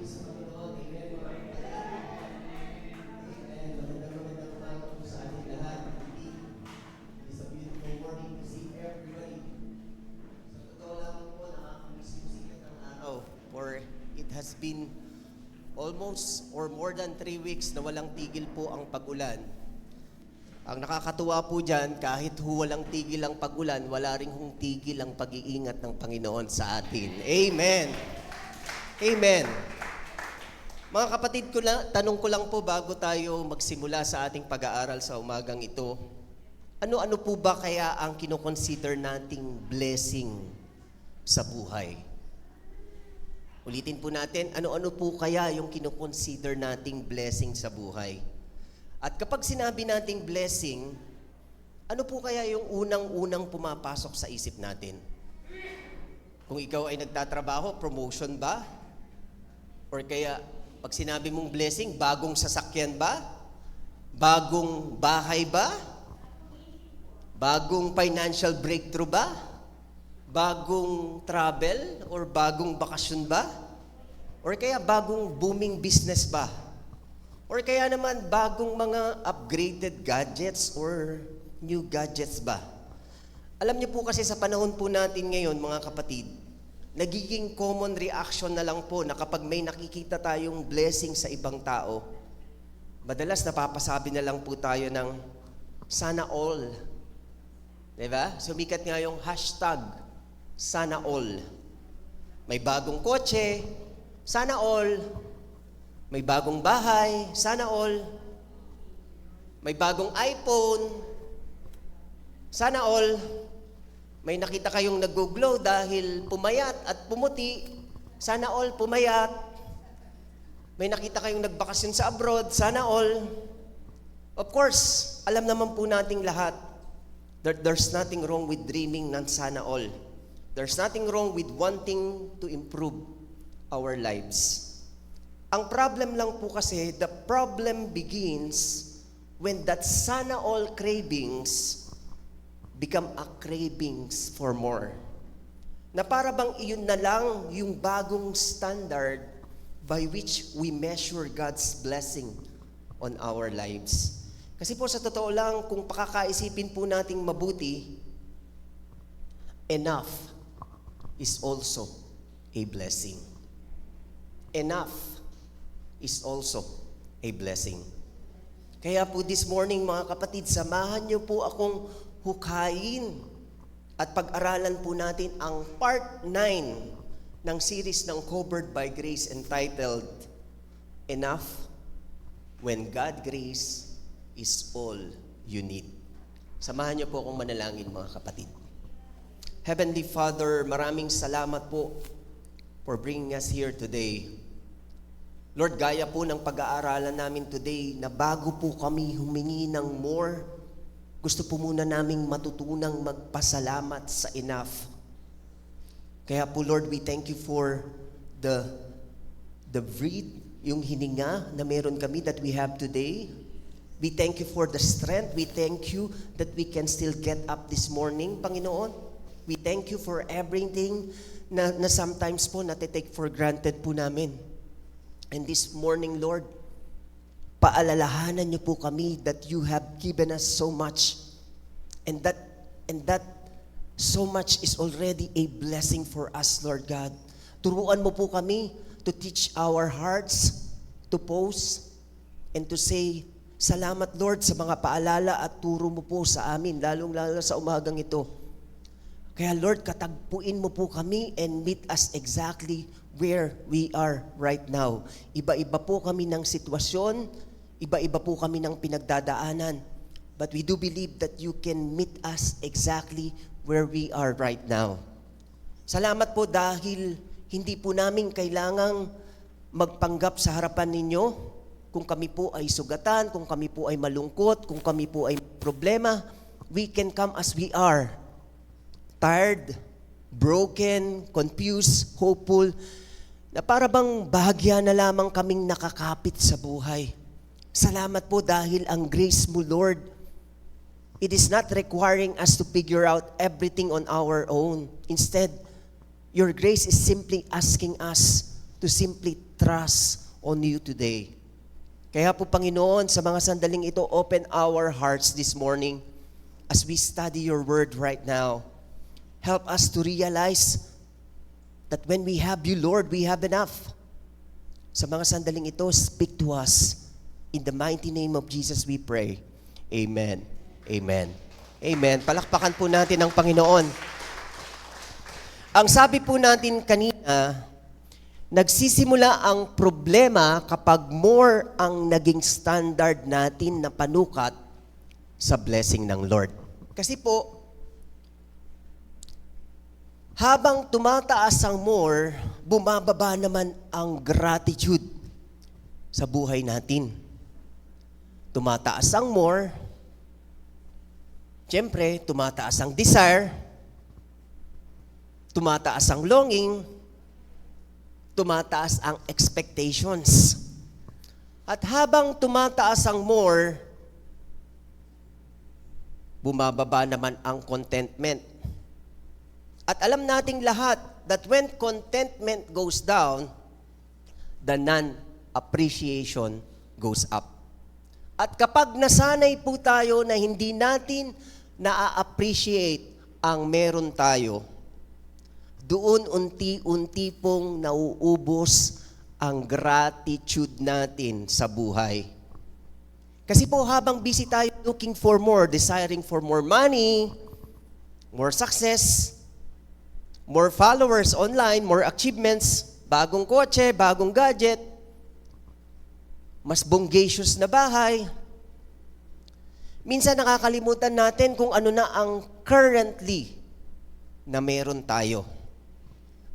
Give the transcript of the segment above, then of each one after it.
sa Panginoon. Amen, mga kapatid. Amen. Magandang umaga po sa ating lahat. It is a beautiful morning to see everybody. Sa totoo lang po, nakakamiss yung sikat ng araw. For it has been almost or more than 3 weeks na walang tigil po ang pag-ulan. Ang nakakatuwa po dyan, kahit walang tigil ang pag-ulan, wala rin hong tigil ang pag-iingat ng Panginoon sa atin. Amen. Amen. Mga kapatid ko na, tanong ko lang po bago tayo magsimula sa ating pag-aaral sa umagang ito. Ano-ano po ba kaya ang kinoconsider nating blessing sa buhay? Ulitin po natin, ano-ano po kaya yung kinoconsider nating blessing sa buhay? At kapag sinabi nating blessing, ano po kaya yung unang-unang pumapasok sa isip natin? Kung ikaw ay nagtatrabaho, promotion ba? Or kaya, pag sinabi mong blessing, bagong sasakyan ba? Bagong bahay ba? Bagong financial breakthrough ba? Bagong travel? Or bagong bakasyon ba? Or kaya bagong booming business ba? Or kaya naman bagong mga upgraded gadgets or new gadgets ba? Alam niyo po kasi sa panahon po natin ngayon, mga kapatid, nagiging common reaction na lang po na kapag may nakikita tayong blessing sa ibang tao, madalas napapasabi na lang po tayo ng sana all. Diba? Sumikat nga yung hashtag sana all. May bagong kotse, sana all. May bagong bahay, sana all. May bagong iPhone, sana all. May nakita kayong nag-glow dahil pumayat at pumuti, sana all pumayat. May nakita kayong nagbakasyon sa abroad, sana all. Of course, alam naman po nating lahat that there's nothing wrong with dreaming ng sana all. There's nothing wrong with wanting to improve our lives. Ang problem lang po kasi, the problem begins when that sana all cravings become a cravings for more. Na para bang iyon na lang yung bagong standard by which we measure God's blessing on our lives. Kasi po sa totoo lang, kung pakakaisipin po nating mabuti, enough is also a blessing. Enough is also a blessing. Kaya po this morning, mga kapatid, samahan niyo po akong hukayin at pag-aralan po natin ang part 9 ng series ng Covered by Grace entitled Enough When God Grace is All You Need. Samahan niyo po akong manalangin, mga kapatid. Heavenly Father, maraming salamat po for bringing us here today. Lord, gaya po ng pag-aaralan namin today na bago po kami humingi ng more, gusto po muna naming matutunang magpasalamat sa enough. Kaya po Lord, we thank you for the breath, yung hininga na meron kami that we have today. We thank you for the strength. We thank you that we can still get up this morning, Panginoon. We thank you for everything na sometimes po natitake for granted po namin. And this morning, Lord, paalalahanan niyo po kami that you have given us so much. And that so much is already a blessing for us, Lord God. Turuan mo po kami to teach our hearts, to pause, and to say, salamat Lord sa mga paalala at turo mo po sa amin, lalong-lalo sa umagang ito. Kaya Lord, katagpuin mo po kami and meet us exactly where we are right now. Iba-iba po kami ng sitwasyon, iba-iba po kami ng pinagdadaanan. But we do believe that you can meet us exactly where we are right now. Salamat po dahil hindi po namin kailangang magpanggap sa harapan ninyo kung kami po ay sugatan, kung kami po ay malungkot, kung kami po ay problema. We can come as we are. Tired, broken, confused, hopeful, na para bang bahagya na lamang kaming nakakapit sa buhay. Salamat po dahil ang grace mo, Lord, it is not requiring us to figure out everything on our own. Instead, your grace is simply asking us to simply trust on you today. Kaya po, Panginoon, sa mga sandaling ito, open our hearts this morning as we study your word right now. Help us to realize that when we have you, Lord, we have enough. Sa mga sandaling ito, speak to us. In the mighty name of Jesus we pray. Amen. Amen. Amen. Palakpakan po natin ang Panginoon. Ang sabi po natin kanina, nagsisimula ang problema kapag more ang naging standard natin na panukat sa blessing ng Lord. Kasi po, habang tumataas ang more, bumababa naman ang gratitude sa buhay natin. Tumataas ang more, siyempre, tumataas ang desire, tumataas ang longing, tumataas ang expectations. At habang tumataas ang more, bumababa naman ang contentment. At alam nating lahat that when contentment goes down, the non-appreciation goes up. At kapag nasanay po tayo na hindi natin na-appreciate ang meron tayo, doon unti-unti pong nauubos ang gratitude natin sa buhay. Kasi po habang busy tayo looking for more, desiring for more money, more success, more followers online, more achievements, bagong kotse, bagong gadget, mas bonggacious na bahay. Minsan nakakalimutan natin kung ano na ang currently na meron tayo.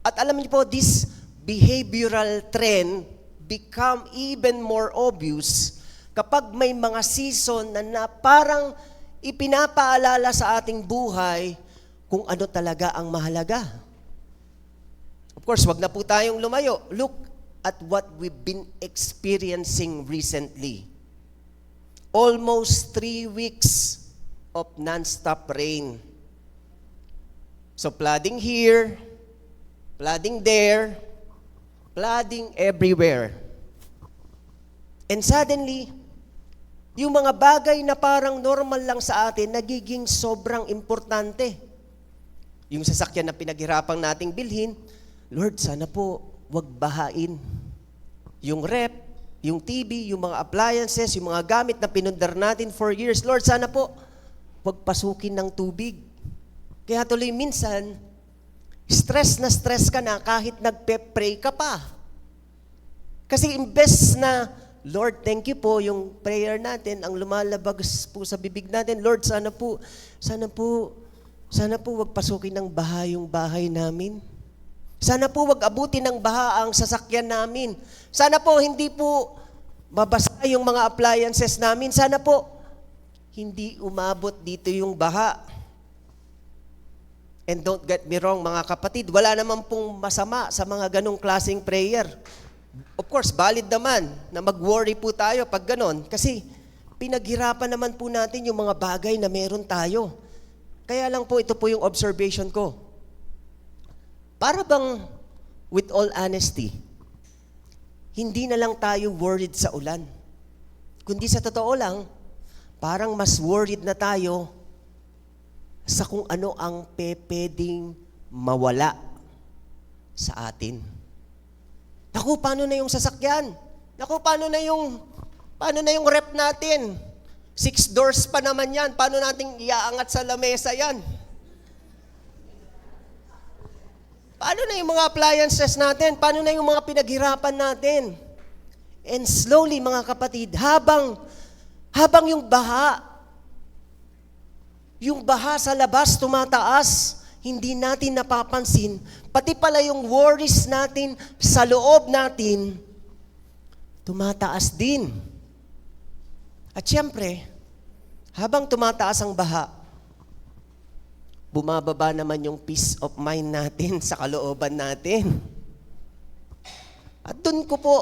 At alam niyo po, this behavioral trend become even more obvious kapag may mga season na parang ipinapaalala sa ating buhay kung ano talaga ang mahalaga. Of course, wag na po tayong lumayo. Look at what we've been experiencing recently. Almost 3 weeks of non-stop rain. So flooding here, flooding there, flooding everywhere. And suddenly, yung mga bagay na parang normal lang sa atin, nagiging sobrang importante. Yung sasakyan na pinaghirapang nating bilhin, Lord, sana po wag bahain. Yung rep, yung TV, yung mga appliances, yung mga gamit na pinundar natin for years, Lord, sana po wag pasukin ng tubig. Kaya tuloy minsan, stress ka na kahit nagpe-pray ka pa. Kasi imbes na, Lord, thank you po, yung prayer natin, ang lumalabas po sa bibig natin, Lord, sana po wag pasukin ng baha yung bahay namin. Sana po wag abutin ng baha ang sasakyan namin. Sana po hindi po mabasa yung mga appliances namin. Sana po hindi umabot dito yung baha. And don't get me wrong, mga kapatid, wala naman pong masama sa mga ganong klaseng prayer. Of course, valid naman na mag-worry po tayo pag ganon. Kasi pinaghirapan naman po natin yung mga bagay na meron tayo. Kaya lang po, ito po yung observation ko. Para bang, with all honesty, hindi na lang tayo worried sa ulan. Kundi sa totoo lang, parang mas worried na tayo sa kung ano ang pwedeng mawala sa atin. Naku, paano na yung sasakyan? Naku, paano na yung rep natin? 6 doors pa naman yan. Paano natin iaangat sa lamesa yan? Paano na yung mga appliances natin? Paano na yung mga pinaghirapan natin? And slowly, mga kapatid, habang yung baha sa labas tumataas, hindi natin napapansin, pati pala yung worries natin sa loob natin, tumataas din. At syempre, habang tumataas ang baha, bumababa naman yung peace of mind natin sa kalooban natin. At dun ko po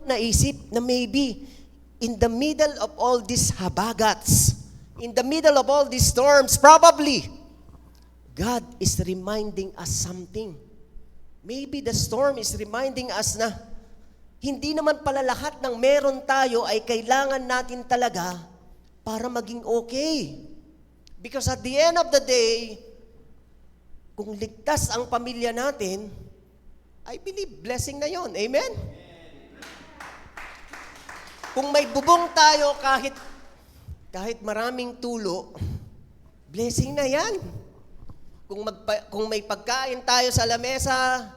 naisip na maybe in the middle of all these habagats, in the middle of all these storms, probably, God is reminding us something. Maybe the storm is reminding us na hindi naman pala lahat ng meron tayo ay kailangan natin talaga para maging okay. Because at the end of the day, kung ligtas ang pamilya natin, I believe blessing na yon. Amen? Kung may bubong tayo kahit maraming tulo, blessing na yan. Kung may pagkain tayo sa lamesa,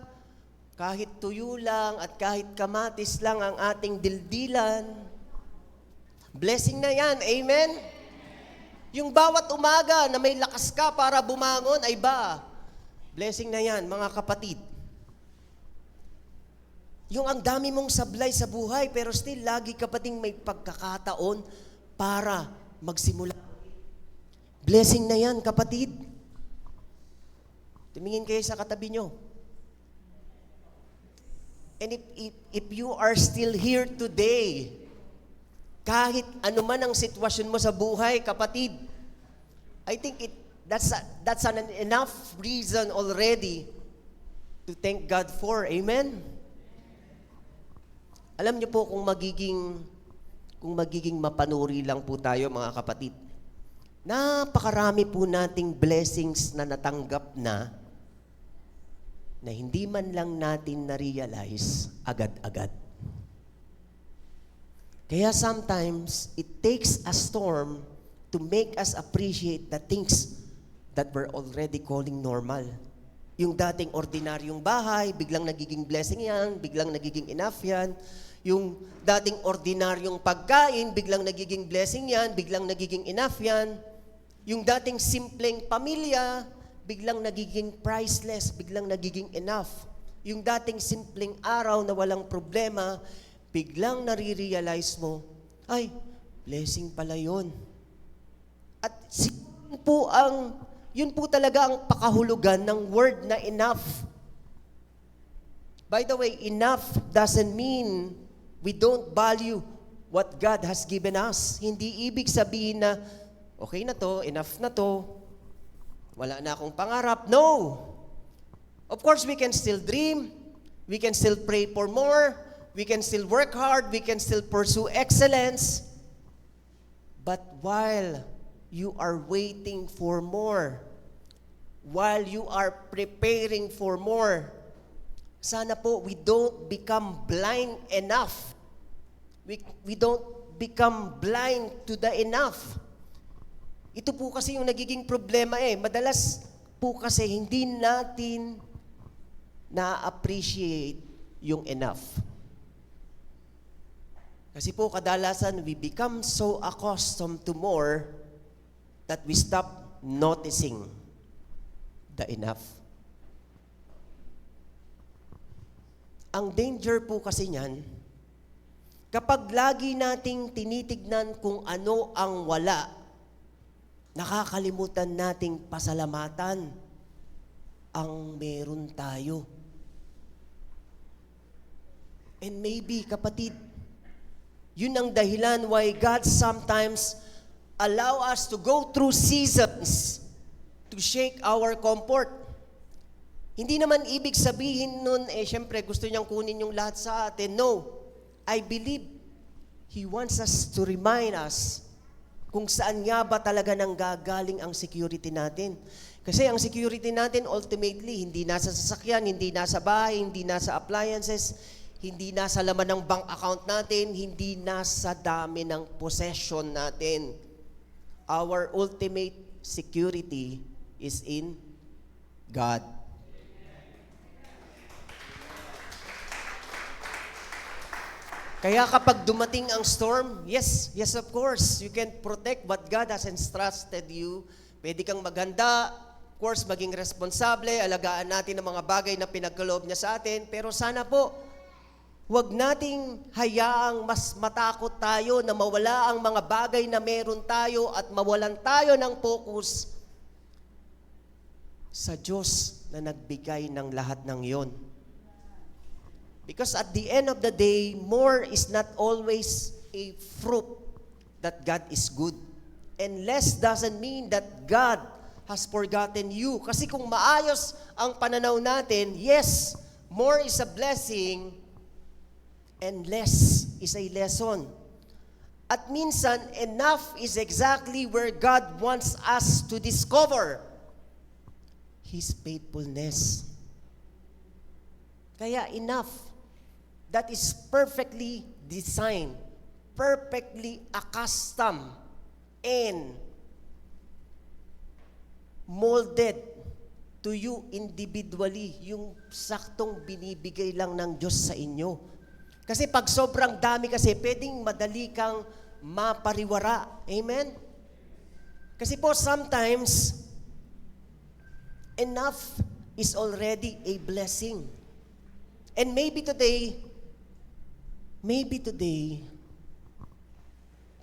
kahit tuyo lang at kahit kamatis lang ang ating dildilan, blessing na yan. Amen? Yung bawat umaga na may lakas ka para bumangon, ay ba, blessing na yan, mga kapatid. Yung ang dami mong sablay sa buhay, pero still, lagi ka pa ding may pagkakataon para magsimula. Blessing na yan, kapatid. Tumingin kayo sa katabi nyo. And if you are still here today, kahit ano man ang sitwasyon mo sa buhay, kapatid, I think that's an enough reason already to thank God for. Amen? Alam niyo po kung magiging mapanuri lang po tayo, mga kapatid, napakarami po nating blessings na natanggap na hindi man lang natin na-realize agad-agad. Kaya sometimes, it takes a storm to make us appreciate the things that we're already calling normal. Yung dating ordinaryong bahay, biglang nagiging blessing yan, biglang nagiging enough yan. Yung dating ordinaryong pagkain, biglang nagiging blessing yan, biglang nagiging enough yan. Yung dating simpleng pamilya, biglang nagiging priceless, biglang nagiging enough. Yung dating simpleng araw na walang problema, biglang nare-realize mo, ay, blessing pala yun. At yun po talaga ang pakahulugan ng word na enough. By the way, enough doesn't mean we don't value what God has given us. Hindi ibig sabihin na, okay na to, enough na to, wala na akong pangarap. No! Of course, we can still dream. We can still pray for more. We can still work hard. We can still pursue excellence. But while you are waiting for more, while you are preparing for more, sana po we don't become blind enough. We don't become blind to the enough. Ito po kasi yung nagiging problema Madalas po kasi hindi natin na-appreciate yung enough. Kasi po kadalasan we become so accustomed to more that we stop noticing the enough. Ang danger po kasi niyan, kapag lagi nating tinitignan kung ano ang wala, nakakalimutan nating pasalamatan ang meron tayo. And maybe, kapatid, yun ang dahilan why God sometimes allow us to go through seasons to shake our comfort. Hindi naman ibig sabihin nun, syempre gusto niyang kunin yung lahat sa atin. No. I believe He wants us to remind us kung saan nga ba talaga nang gagaling ang security natin. Kasi ang security natin ultimately, hindi nasa sasakyan, hindi nasa bahay, hindi nasa appliances, hindi nasa laman ng bank account natin, hindi nasa dami ng possession natin. Our ultimate security is in God. Kaya kapag dumating ang storm, yes of course, you can protect what God has entrusted you. Pwede kang maghanda, of course, maging responsable, alagaan natin ang mga bagay na pinagkaloob niya sa atin. Pero sana po, huwag nating hayaang mas matakot tayo na mawala ang mga bagay na meron tayo at mawalan tayo ng focus sa Diyos na nagbigay ng lahat ng iyon. Because at the end of the day, more is not always a fruit that God is good. And less doesn't mean that God has forgotten you. Kasi kung maayos ang pananaw natin, yes, more is a blessing and less is a lesson. At minsan, enough is exactly where God wants us to discover His faithfulness. Kaya enough, that is perfectly designed, perfectly accustomed, and molded to you individually, yung saktong binibigay lang ng Diyos sa inyo. Kasi pag sobrang dami kasi, pwedeng madali kang mapariwara. Amen? Kasi po, sometimes, enough is already a blessing. And maybe today,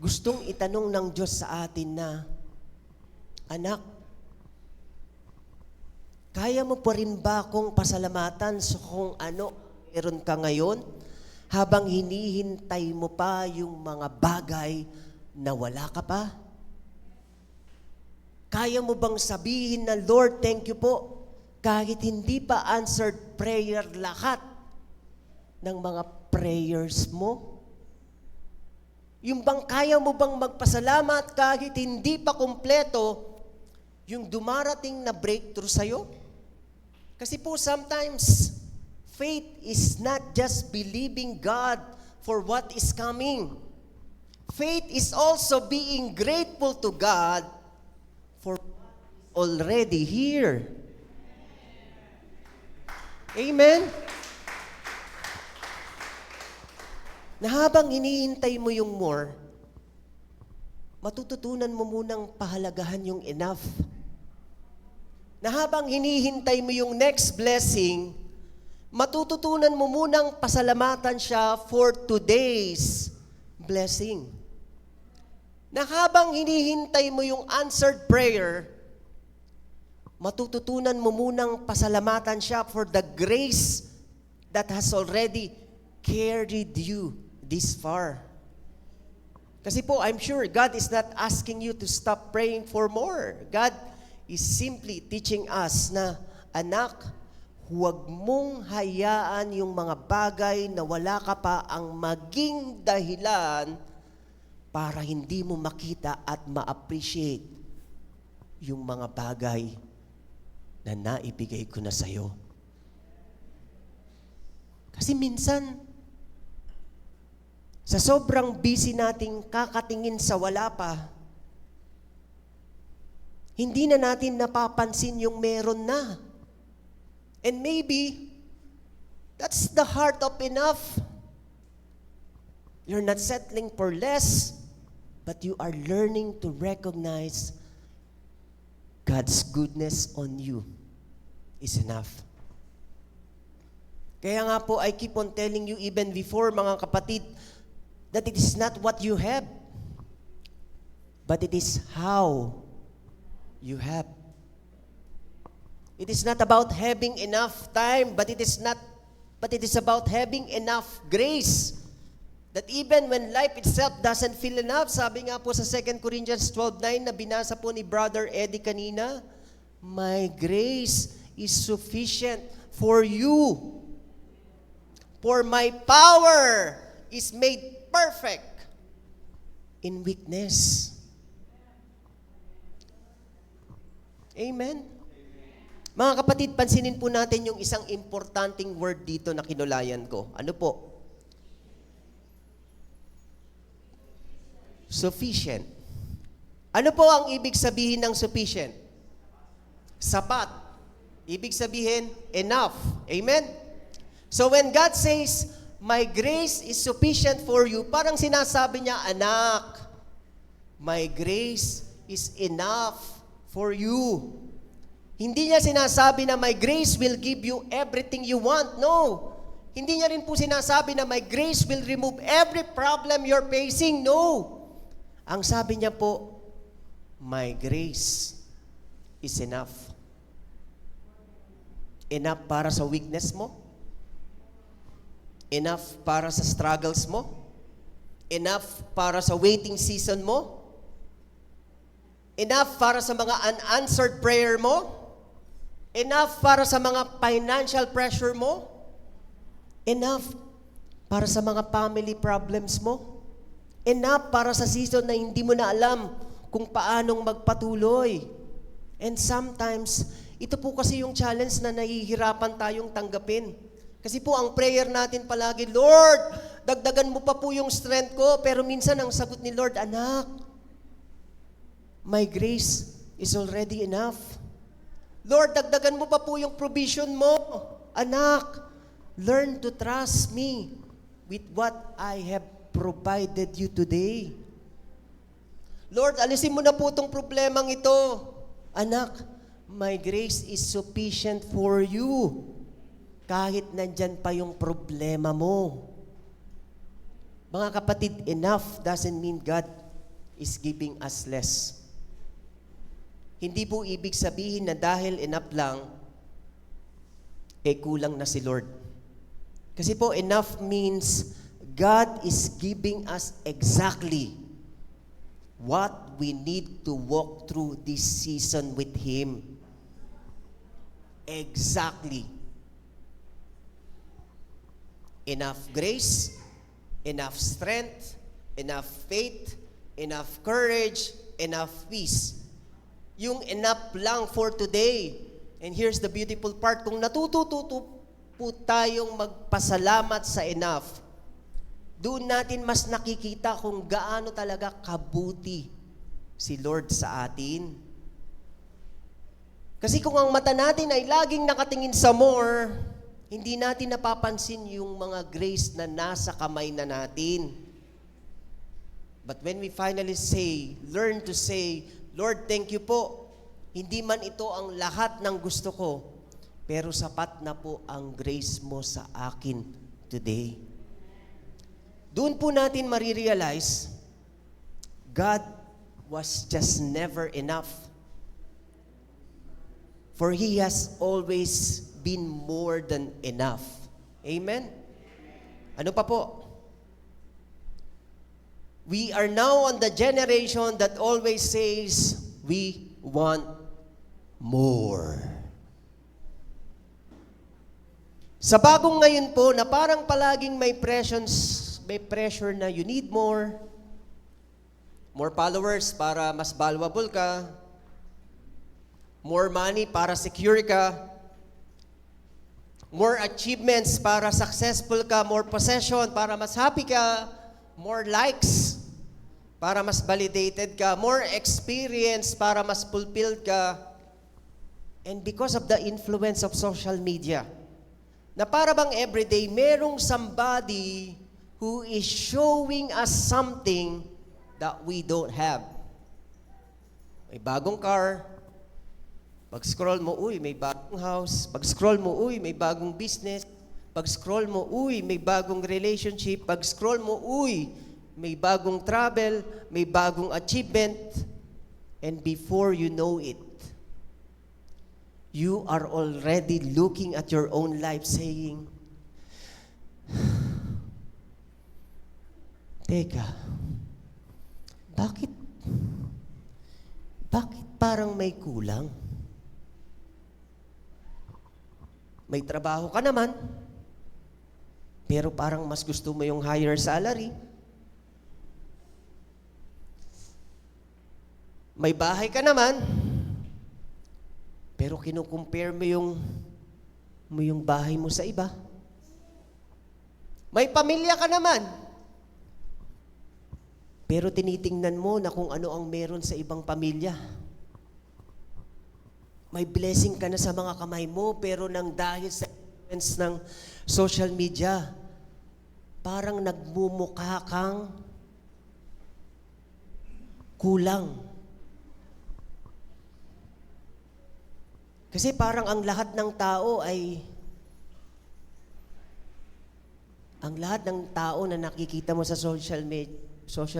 gustong itanong ng Diyos sa atin na, anak, kaya mo pa rin ba akong pasalamatan sa kung ano meron ka ngayon habang hinihintay mo pa yung mga bagay na wala ka pa? Kaya mo bang sabihin na, Lord, thank you po, kahit hindi pa answered prayer lahat ng mga prayers mo? Yung bang kaya mo bang magpasalamat kahit hindi pa kumpleto yung dumarating na breakthrough sa'yo? Kasi po sometimes, faith is not just believing God for what is coming. Faith is also being grateful to God for already here. Amen? Na habang hinihintay mo yung more, matututunan mo munang pahalagahan yung enough. Na habang hinihintay mo yung next blessing, matututunan mo munang pasalamatan siya for today's blessing. Na habang hinihintay mo yung answered prayer, matututunan mo munang pasalamatan siya for the grace that has already carried you this far. Kasi po, I'm sure God is not asking you to stop praying for more. God is simply teaching us na, anak, huwag mong hayaan yung mga bagay na wala ka pa ang maging dahilan para hindi mo makita at ma-appreciate yung mga bagay na naibigay ko na sa'yo. Kasi minsan, sa sobrang busy nating kakatingin sa wala pa, hindi na natin napapansin yung meron na. And maybe, that's the heart of enough. You're not settling for less, but you are learning to recognize God's goodness on you is enough. Kaya nga po, I keep on telling you even before, mga kapatid, that it is not what you have, but it is how you have. It is not about having enough time, but it is about having enough grace. That even when life itself doesn't feel enough, sabi nga po sa 2 Corinthians 12:9 na binasa po ni Brother Eddie kanina, my grace is sufficient for you. For my power is made perfect in weakness. Amen? Mga kapatid, pansinin po natin yung isang importanteng word dito na kinulayan ko. Ano po? Sufficient. Ano po ang ibig sabihin ng sufficient? Sapat. Ibig sabihin, enough. Amen? So when God says, my grace is sufficient for you, parang sinasabi niya, anak, my grace is enough for you. Hindi niya sinasabi na my grace will give you everything you want. No. Hindi niya rin po sinasabi na my grace will remove every problem you're facing. No. Ang sabi niya po, my grace is enough. Enough para sa weakness mo. Enough para sa struggles mo. Enough para sa waiting season mo. Enough para sa mga unanswered prayer mo. Enough para sa mga financial pressure mo. Enough para sa mga family problems mo. Enough para sa season na hindi mo na alam kung paanong magpatuloy. And sometimes, ito po kasi yung challenge na nahihirapan tayong tanggapin. Kasi po ang prayer natin palagi, Lord, dagdagan mo pa po yung strength ko. Pero minsan ang sagot ni Lord, anak, my grace is already enough. Lord, dagdagan mo pa po yung provision mo. Anak, learn to trust me with what I have provided you today. Lord, alisin mo na po itong problemang ito. Anak, my grace is sufficient for you. Kahit nandyan pa yung problema mo. Mga kapatid, enough doesn't mean God is giving us less. Hindi po ibig sabihin na dahil enough lang, kulang na si Lord. Kasi po, enough means God is giving us exactly what we need to walk through this season with Him. Exactly. Enough grace, enough strength, enough faith, enough courage, enough peace. Yung enough lang for today. And here's the beautiful part. Kung natututo po tayong magpasalamat sa enough, doon natin mas nakikita kung gaano talaga kabuti si Lord sa atin. Kasi kung ang mata natin ay laging nakatingin sa more, hindi natin napapansin yung mga grace na nasa kamay na natin. But when we finally learn to say, Lord, thank you po. Hindi man ito ang lahat ng gusto ko, pero sapat na po ang grace mo sa akin today. Doon po natin marirealize, God was just never enough. For He has always been more than enough. Amen? Ano pa po? We are now on the generation that always says, we want more. Sa bagong ngayon po, na parang palaging may pressure na you need more followers para mas valuable ka, more money para secure ka, more achievements para successful ka, more possession para mas happy ka, more likes para mas validated ka, more experience para mas fulfilled ka. And because of the influence of social media, na para bang everyday merong somebody who is showing us something that we don't have. May bagong car, pag-scroll mo, uy, may bagong house. Pag-scroll mo, uy, may bagong business. Pag-scroll mo, uy, may bagong relationship. Pag-scroll mo, uy, may bagong travel, may bagong achievement. And before you know it, you are already looking at your own life saying, Teka, bakit parang may kulang? May trabaho ka naman, pero parang mas gusto mo yung higher salary. May bahay ka naman, pero kinukumpare mo yung bahay mo sa iba. May pamilya ka naman, pero tinitingnan mo na kung ano ang meron sa ibang pamilya. May blessing ka na sa mga kamay mo, pero nang dahil sa influence ng social media, parang nagmumukha kang kulang. Kasi parang ang lahat ng tao na nakikita mo sa social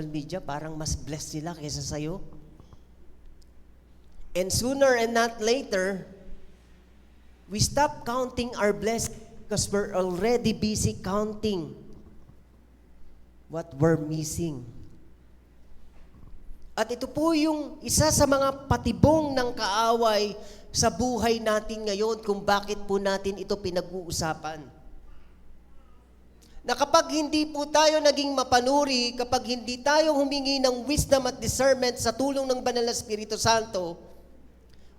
media, parang mas blessed sila kaysa sa'yo. And sooner and not later, we stop counting our blessings because we're already busy counting what we're missing. At ito po yung isa sa mga patibong ng kaaway sa buhay natin ngayon kung bakit po natin ito pinag-uusapan. Na kapag hindi po tayo naging mapanuri, kapag hindi tayo humingi ng wisdom at discernment sa tulong ng Banal na Espiritu Santo,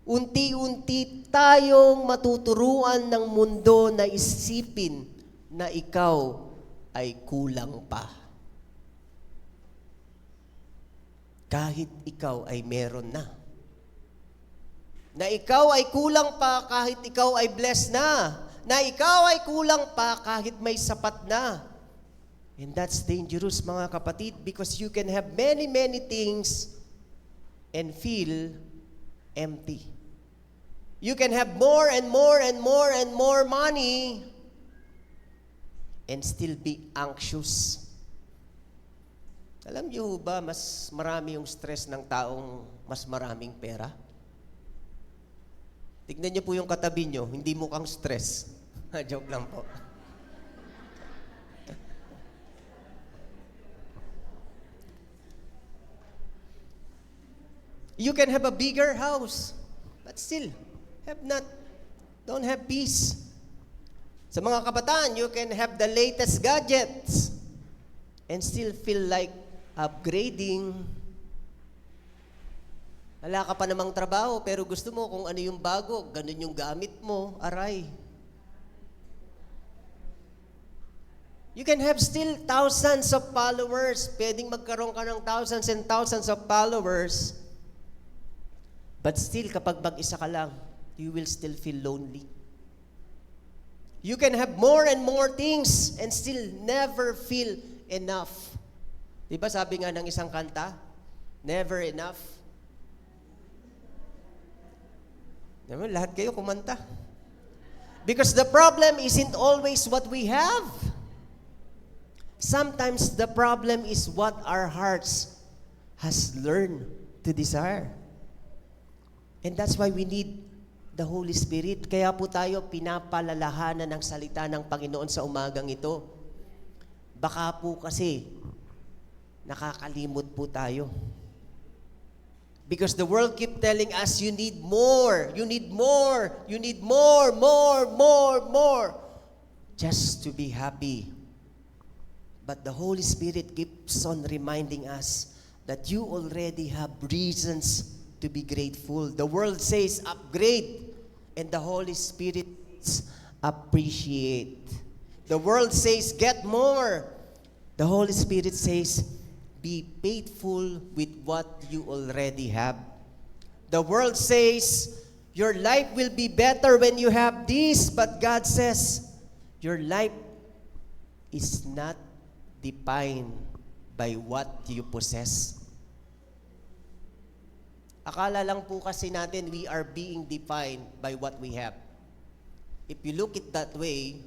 unti-unti tayong matuturuan ng mundo na isipin na ikaw ay kulang pa. Kahit ikaw ay meron na. Na ikaw ay kulang pa kahit ikaw ay blessed na. Na ikaw ay kulang pa kahit may sapat na. And that's dangerous, mga kapatid, because you can have many, many things and feel empty. You can have more and more and more and more money and still be anxious. Alam niyo ba, mas marami yung stress ng taong mas maraming pera? Tignan niyo po yung katabi niyo, hindi mukhang stress. Joke lang po. You can have a bigger house, but still don't have peace. Sa mga kabataan, you can have the latest gadgets and still feel like upgrading. Wala ka pa namang trabaho, pero gusto mo kung ano yung bago, ganun yung gamit mo, aray. You can have still thousands of followers. Pwedeng magkaroon ka ng thousands and thousands of followers. But still, kapag mag-isa ka lang, you will still feel lonely. You can have more and more things and still never feel enough. Di ba sabi nga ng isang kanta, never enough? Naman, lahat kayo kumanta. Because the problem isn't always what we have. Sometimes the problem is what our hearts has learned to desire. And that's why we need the Holy Spirit. Kaya po tayo pinapalalahanan ng salita ng Panginoon sa umagang ito. Baka po kasi nakakalimot po tayo. Because the world keep telling us, you need more, you need more, you need more, more, just to be happy. But the Holy Spirit keeps on reminding us that you already have reasons to be grateful. The world says upgrade, and the Holy Spirit says appreciate. The world says get more. The Holy Spirit says be faithful with what you already have. The world says your life will be better when you have this, but God says your life is not defined by what you possess. Akala lang po kasi natin we are being defined by what we have. If you look it that way,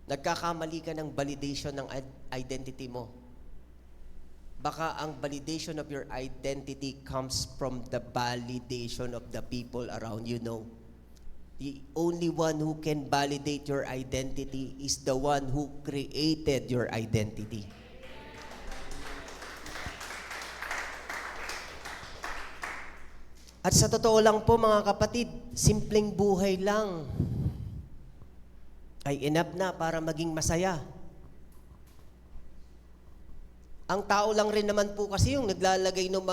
nagkakamali ka ng validation ng identity mo. Baka ang validation of your identity comes from the validation of the people around you, no? The only one who can validate your identity is the one who created your identity. At sa totoo lang po, mga kapatid, simpleng buhay lang ay enough na para maging masaya. Ang tao lang rin naman po kasi yung naglalagay ng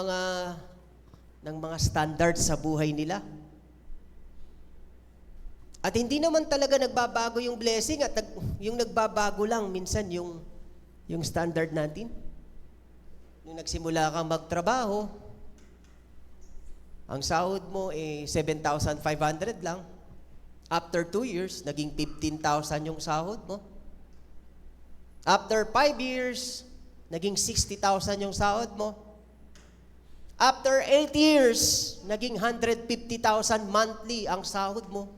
mga standards sa buhay nila. At hindi naman talaga nagbabago yung blessing at yung nagbabago lang minsan yung standard natin. Nung nagsimula kang magtrabaho, ang sahod mo 7,500 lang. After 2 years, naging 15,000 yung sahod mo. After 5 years, naging 60,000 yung sahod mo. After 8 years, naging 150,000 monthly ang sahod mo.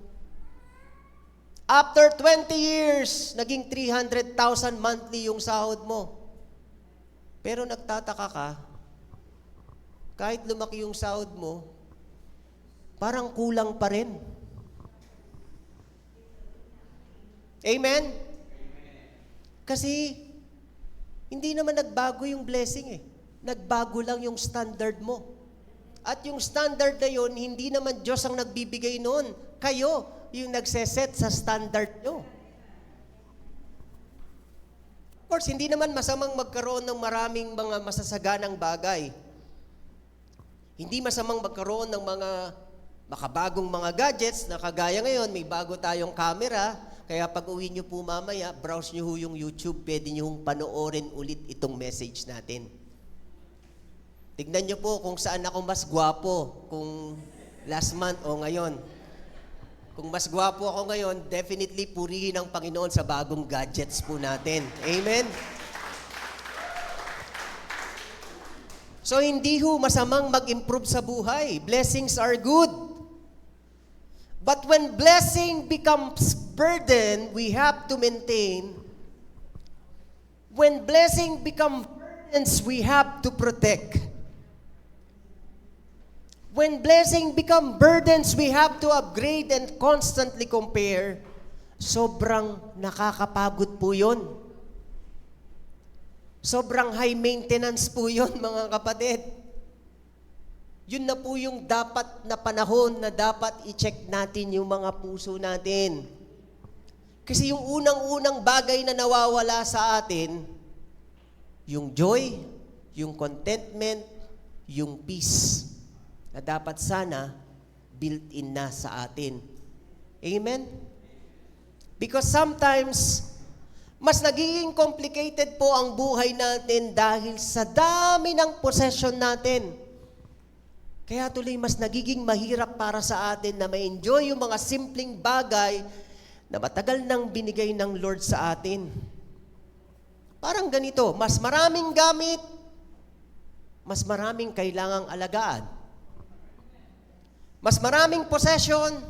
After 20 years, naging 300,000 monthly yung sahod mo. Pero nagtataka ka, kahit lumaki yung sahod mo, parang kulang pa rin. Amen? Kasi, hindi naman nagbago yung blessing eh. Nagbago lang yung standard mo. At yung standard na yun, hindi naman Diyos ang nagbibigay noon. Kayo, yung nagseset sa standard nyo. course, hindi naman masamang magkaroon ng maraming mga masasaganang bagay. Hindi masamang magkaroon ng mga makabagong mga gadgets na kagaya ngayon, may bago tayong camera. Kaya pag uwi nyo po mamaya, browse nyo yung YouTube, pwede nyo panoorin ulit itong message natin. Tignan nyo po kung saan ako mas gwapo, kung last month o ngayon. Kung mas gwapo ako ngayon, definitely purihin ang Panginoon sa bagong gadgets po natin. Amen? So hindi ho masamang mag-improve sa buhay. Blessings are good. But when blessing becomes burden, we have to maintain. When blessing becomes burdens, we have to protect. When blessing become burdens, we have to upgrade and constantly compare. Sobrang nakakapagod po yun. Sobrang high maintenance po yun, mga kapatid. Yun na po yung dapat na panahon na dapat i-check natin yung mga puso natin. Kasi yung unang-unang bagay na nawawala sa atin, yung joy, yung contentment, yung peace, na dapat sana built-in na sa atin. Amen? Because sometimes, mas nagiging complicated po ang buhay natin dahil sa dami ng possession natin. Kaya tuloy mas nagiging mahirap para sa atin na ma-enjoy yung mga simpleng bagay na matagal nang binigay ng Lord sa atin. Parang ganito, mas maraming gamit, mas maraming kailangang alagaan. Mas maraming possession,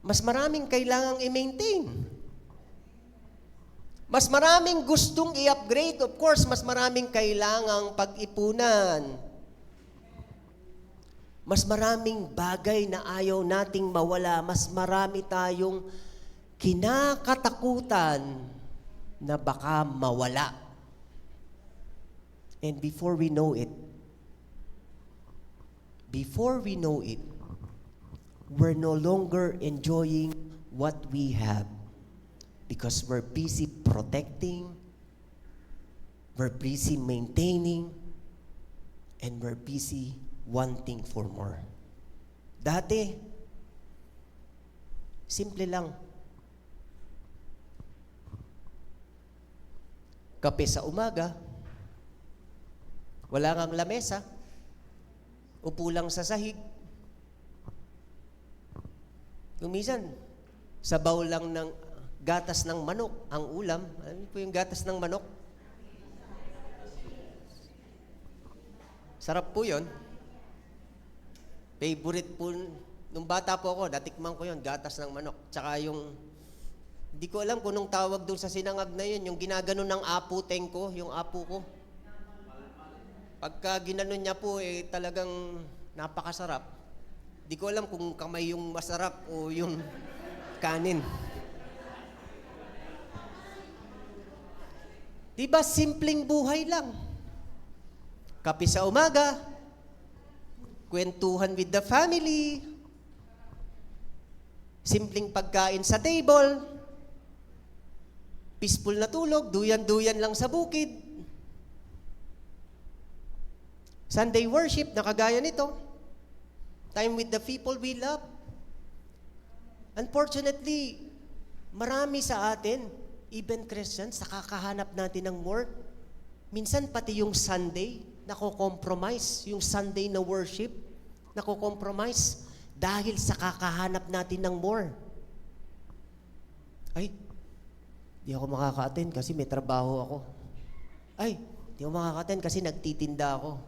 mas maraming kailangang i-maintain. Mas maraming gustong i-upgrade, of course, mas maraming kailangang pag-ipunan. Mas maraming bagay na ayaw nating mawala, mas marami tayong kinakatakutan na baka mawala. And before we know it, we're no longer enjoying what we have because we're busy protecting, we're busy maintaining, and we're busy wanting for more. Dati, simple lang. Kape sa umaga, wala ngang lamesa, upo lang sa sahig. Kumisan, sabaw lang ng gatas ng manok ang ulam. Ano po yung gatas ng manok? Sarap po yun. Favorite po, nung bata po ako, natikman ko yun, gatas ng manok. Tsaka yung, hindi ko alam kung nung tawag doon sa sinangag na yun, yung ginaganon ng apo ko, yung apo ko. Pagka ginanon niya po, talagang napakasarap. Hindi ko alam kung kamay yung masarap o yung kanin. Diba, simpleng buhay lang. Kape sa umaga, kwentuhan with the family, simpleng pagkain sa table, peaceful na tulog, duyan-duyan lang sa bukid. Sunday worship, nakagaya nito. Time with the people we love. Unfortunately, marami sa atin, even Christians, nakakahanap natin ng more. Minsan pati yung Sunday, nako-compromise. Yung Sunday na worship, nako-compromise dahil sa kakahanap natin ng more. Ay, di ako makaka-attend kasi may trabaho ako. Ay, di ako makaka-attend kasi nagtitinda ako.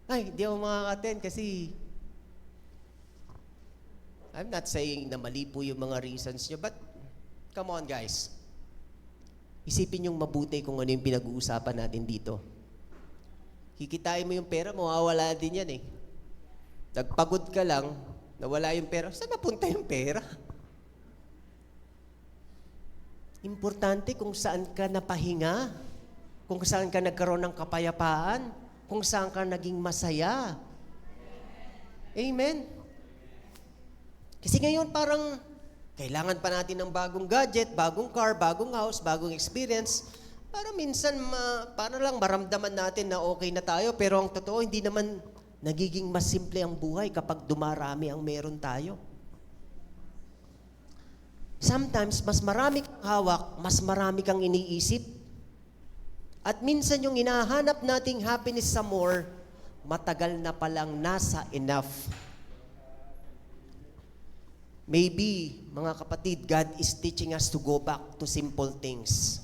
Ay, di ako makaka-attend kasi I'm not saying na mali po yung mga reasons nyo, but come on guys. Isipin yung mabuti kung ano yung pinag-uusapan natin dito. Kikitain mo yung pera, mawawala din yan eh. Nagpagod ka lang, nawala yung pera, saan napunta yung pera? Importante kung saan ka napahinga, kung saan ka nagkaroon ng kapayapaan, kung saan ka naging masaya. Amen? Kasi ngayon parang kailangan pa natin ng bagong gadget, bagong car, bagong house, bagong experience. Para minsan, para lang maramdaman natin na okay na tayo, pero ang totoo, hindi naman nagiging mas simple ang buhay kapag dumarami ang meron tayo. Sometimes, mas marami kang hawak, mas marami kang iniisip. At minsan yung hinahanap nating happiness sa more, matagal na palang nasa enough. Maybe, mga kapatid, God is teaching us to go back to simple things.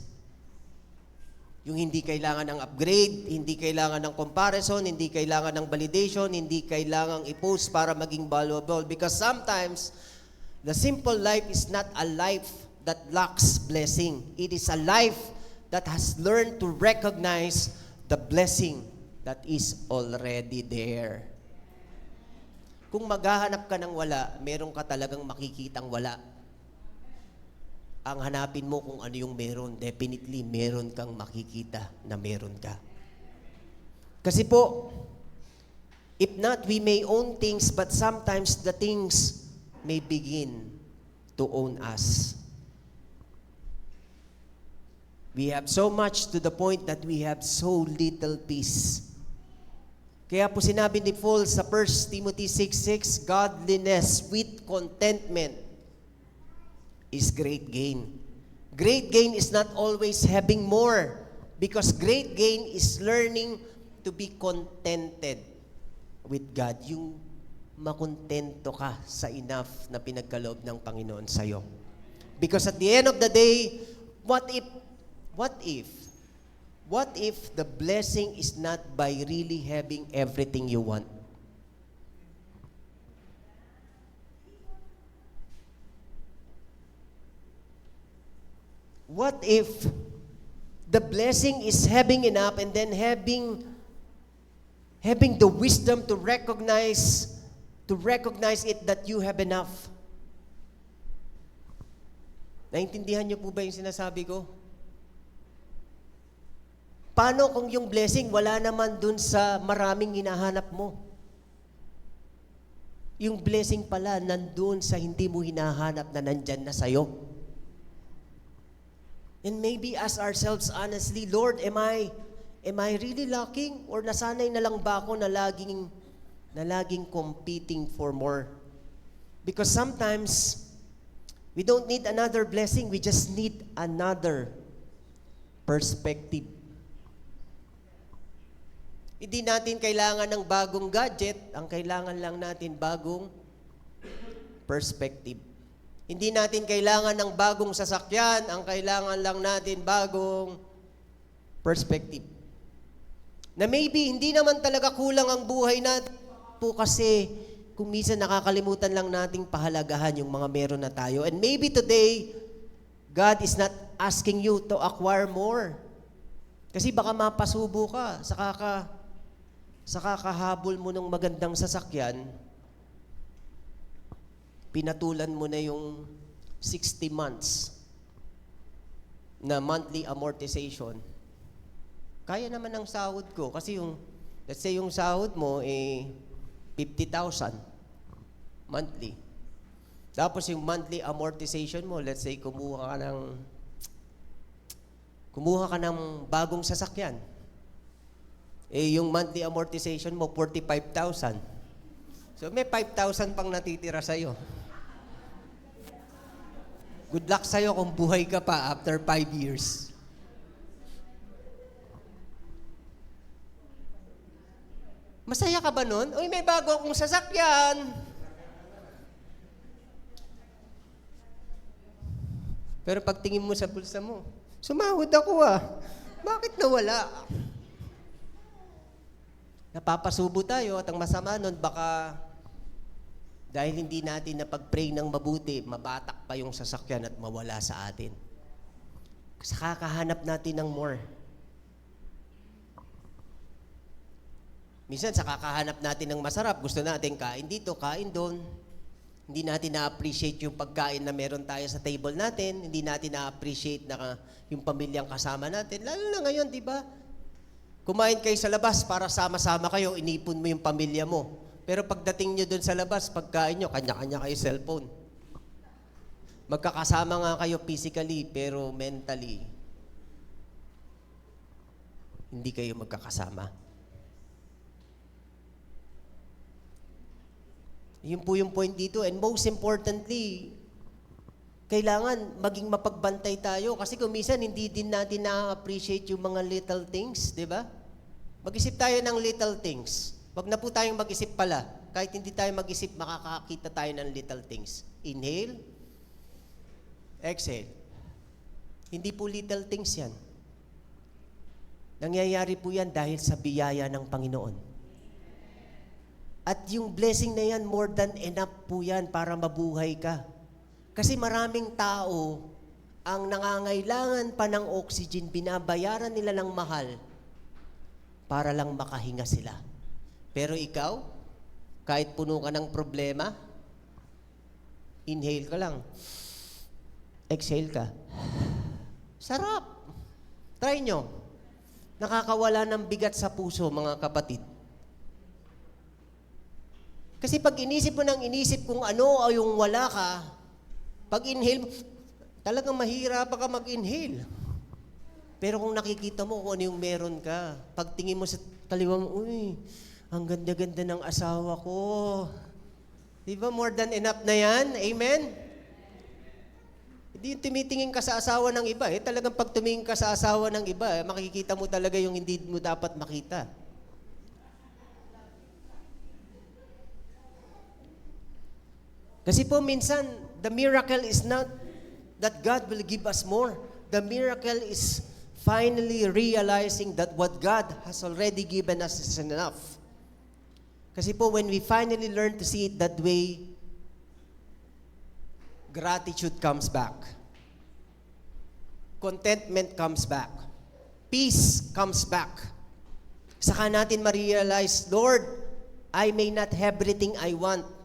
Yung hindi kailangan ng upgrade, hindi kailangan ng comparison, hindi kailangan ng validation, hindi kailangan i-post para maging valuable. Because sometimes, the simple life is not a life that lacks blessing. It is a life that has learned to recognize the blessing that is already there. Kung maghahanap ka ng wala, meron ka talagang makikitang wala. Ang hanapin mo kung ano yung meron, definitely meron kang makikita na meron ka. Kasi po, if not, we may own things, but sometimes the things may begin to own us. We have so much to the point that we have so little peace. Kaya po sinabi ni Paul sa 1 Timothy 6:6, godliness with contentment is great gain. Great gain is not always having more, because great gain is learning to be contented with God. Yung makontento ka sa enough na pinagkaloob ng Panginoon sa'yo. Because at the end of the day, what if the blessing is not by really having everything you want? What if the blessing is having enough and then having the wisdom to recognize it that you have enough? Naintindihan niyo po ba yung sinasabi ko? Paano kung yung blessing wala naman dun sa maraming hinahanap mo? Yung blessing pala nandun sa hindi mo hinahanap na nandyan na sa'yo. And maybe ask ourselves honestly, Lord, am I really lacking? Or nasanay na lang ba ako na laging competing for more? Because sometimes, we don't need another blessing, we just need another perspective. Hindi natin kailangan ng bagong gadget, ang kailangan lang natin bagong perspective. Hindi natin kailangan ng bagong sasakyan, ang kailangan lang natin bagong perspective. Na maybe hindi naman talaga kulang ang buhay natin po kasi kung minsan nakakalimutan lang nating pahalagahan yung mga meron na tayo. And maybe today, God is not asking you to acquire more. Kasi baka mapasubo ka sa kakahabol mo ng magandang sasakyan, pinatulan mo na yung 60 months na monthly amortization. Kaya naman ng sahod ko. Kasi let's say yung sahod mo, 50,000 monthly. Tapos yung monthly amortization mo, let's say kumuha ka ng bagong sasakyan. Yung monthly amortization mo, 45,000. So may 5,000 pang natitira sa'yo. Good luck sa'yo kung buhay ka pa after 5 years. Masaya ka ba nun? Uy, may bago akong sasakyan. Pero pagtingin mo sa bulsa mo, sumahod ako Bakit nawala? Napapasubo tayo at ang masama nun, baka dahil hindi natin napag-pray ng mabuti, mabatak pa yung sasakyan at mawala sa atin. Kasi kakahanap natin ng more. Minsan sa kakahanap natin ng masarap, gusto natin kain dito, kain doon. Hindi natin na-appreciate yung pagkain na meron tayo sa table natin. Hindi natin na-appreciate na yung pamilyang kasama natin. Lalo na ngayon, di ba? Kumain kayo sa labas para sama-sama kayo, inipon mo yung pamilya mo. Pero pagdating nyo doon sa labas, pagkain nyo, kanya-kanya kayo cellphone. Magkakasama nga kayo physically, pero mentally, hindi kayo magkakasama. Yun po yung point dito. And most importantly, kailangan maging mapagbantay tayo. Kasi kung minsan, hindi din natin na-appreciate yung mga little things, di ba? Mag-isip tayo ng little things. Wag na po tayong mag-isip pala. Kahit hindi tayo mag-isip, makakakita tayo ng little things. Inhale, exhale. Hindi po little things yan. Nangyayari po yan dahil sa biyaya ng Panginoon. At yung blessing na yan, more than enough po yan para mabuhay ka. Kasi maraming tao ang nangangailangan pa ng oxygen, binabayaran nila ng mahal para lang makahinga sila. Pero ikaw, kahit puno ka ng problema, inhale ka lang, exhale ka. Sarap! Try nyo. Nakakawala ng bigat sa puso, mga kapatid. Kasi pag inisip mo ng inisip kung ano o yung wala ka, pag inhale, talagang mahirap ka mag-inhale. Pero kung nakikita mo kung ano yung meron ka, pag tingin mo sa kaliwa mo, uy, ang ganda-ganda ng asawa ko. Di ba more than enough na yan? Amen? Hindi yung tumitingin ka sa asawa ng iba. Talagang pag tumingin ka sa asawa ng iba, makikita mo talaga yung hindi mo dapat makita. Kasi po minsan, the miracle is not that God will give us more. The miracle is finally realizing that what God has already given us is enough. Kasi po when we finally learn to see it that way, gratitude comes back. Contentment comes back. Peace comes back. Saka natin ma-realize, Lord, I may not have everything I want,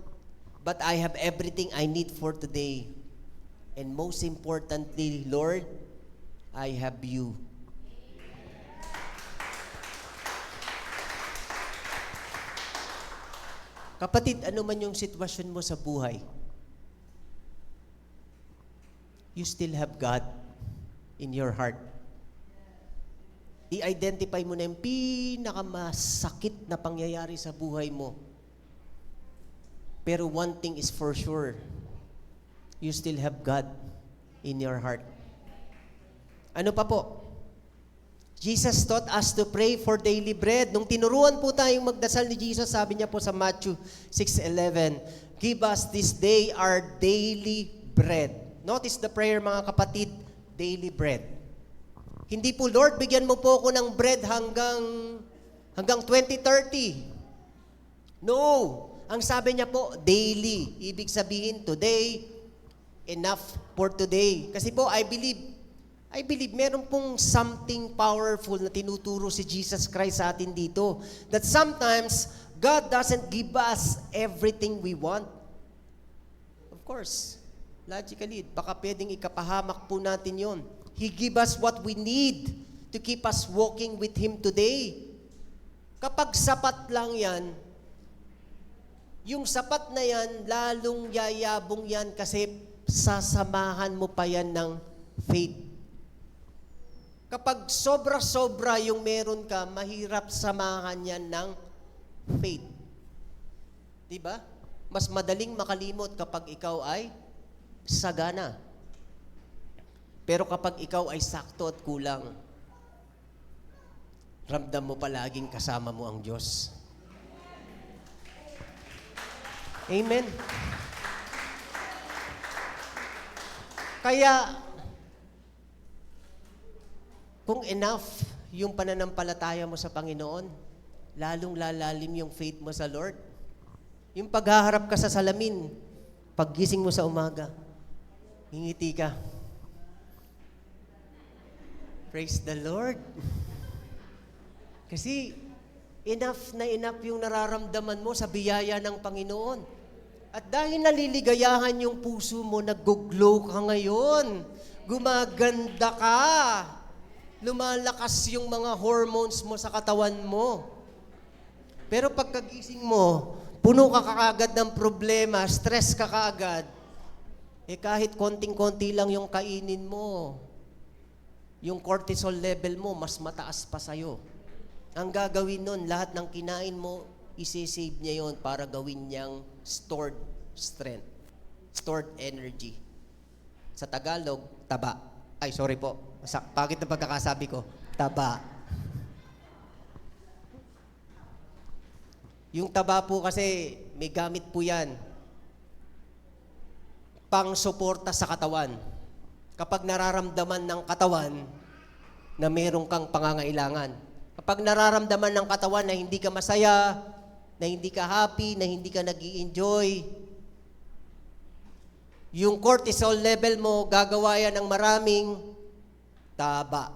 but I have everything I need for today. And most importantly, Lord, I have you. Kapatid, ano man yung sitwasyon mo sa buhay, you still have God in your heart. I-identify mo na yung pinakamasakit na pangyayari sa buhay mo. Pero one thing is for sure, you still have God in your heart. Ano pa po? Jesus taught us to pray for daily bread. Nung tinuruan po tayong magdasal ni Jesus, sabi niya po sa Matthew 6:11, give us this day our daily bread. Notice the prayer, mga kapatid, daily bread. Hindi po, Lord, bigyan mo po ako ng bread hanggang 2030. No. Ang sabi niya po, daily. Ibig sabihin, today, enough for today. Kasi po, I believe, meron pong something powerful na tinuturo si Jesus Christ sa atin dito. That sometimes, God doesn't give us everything we want. Of course, logically, baka pwedeng ikapahamak po natin yon. He give us what we need to keep us walking with Him today. Kapag sapat lang yan, yung sapat na yan, lalong yayabong yan kasi sasamahan mo pa yan ng faith. Kapag sobra-sobra yung meron ka, mahirap samahan yan ng faith. Diba? Mas madaling makalimot kapag ikaw ay sagana. Pero kapag ikaw ay sakto at kulang, ramdam mo palaging kasama mo ang Diyos. Amen. Kaya, kung enough yung pananampalataya mo sa Panginoon, lalong lalalim yung faith mo sa Lord. Yung paghaharap ka sa salamin, paggising mo sa umaga, hingiti ka. Praise the Lord. Kasi, enough na enough yung nararamdaman mo sa biyaya ng Panginoon. At dahil naliligayahan yung puso mo, nag-glow ka ngayon. Gumaganda ka. Lumalakas yung mga hormones mo sa katawan mo. Pero pagkagising mo, puno ka kaagad ng problema, stress ka kaagad, kahit konting-konti lang yung kainin mo, yung cortisol level mo, mas mataas pa sa'yo. Ang gagawin nun, lahat ng kinain mo, isi-save niya yon para gawin niyang stored strength, stored energy. Sa Tagalog, taba. Ay, sorry po. Pagit na pagkakasabi ko, taba. Yung taba po kasi, may gamit po yan. Pang-suporta sa katawan. Kapag nararamdaman ng katawan na meron kang pangangailangan. Kapag nararamdaman ng katawan na hindi ka masaya, na hindi ka happy, na hindi ka nag-i-enjoy, yung cortisol level mo, gagawa yan ng maraming taba.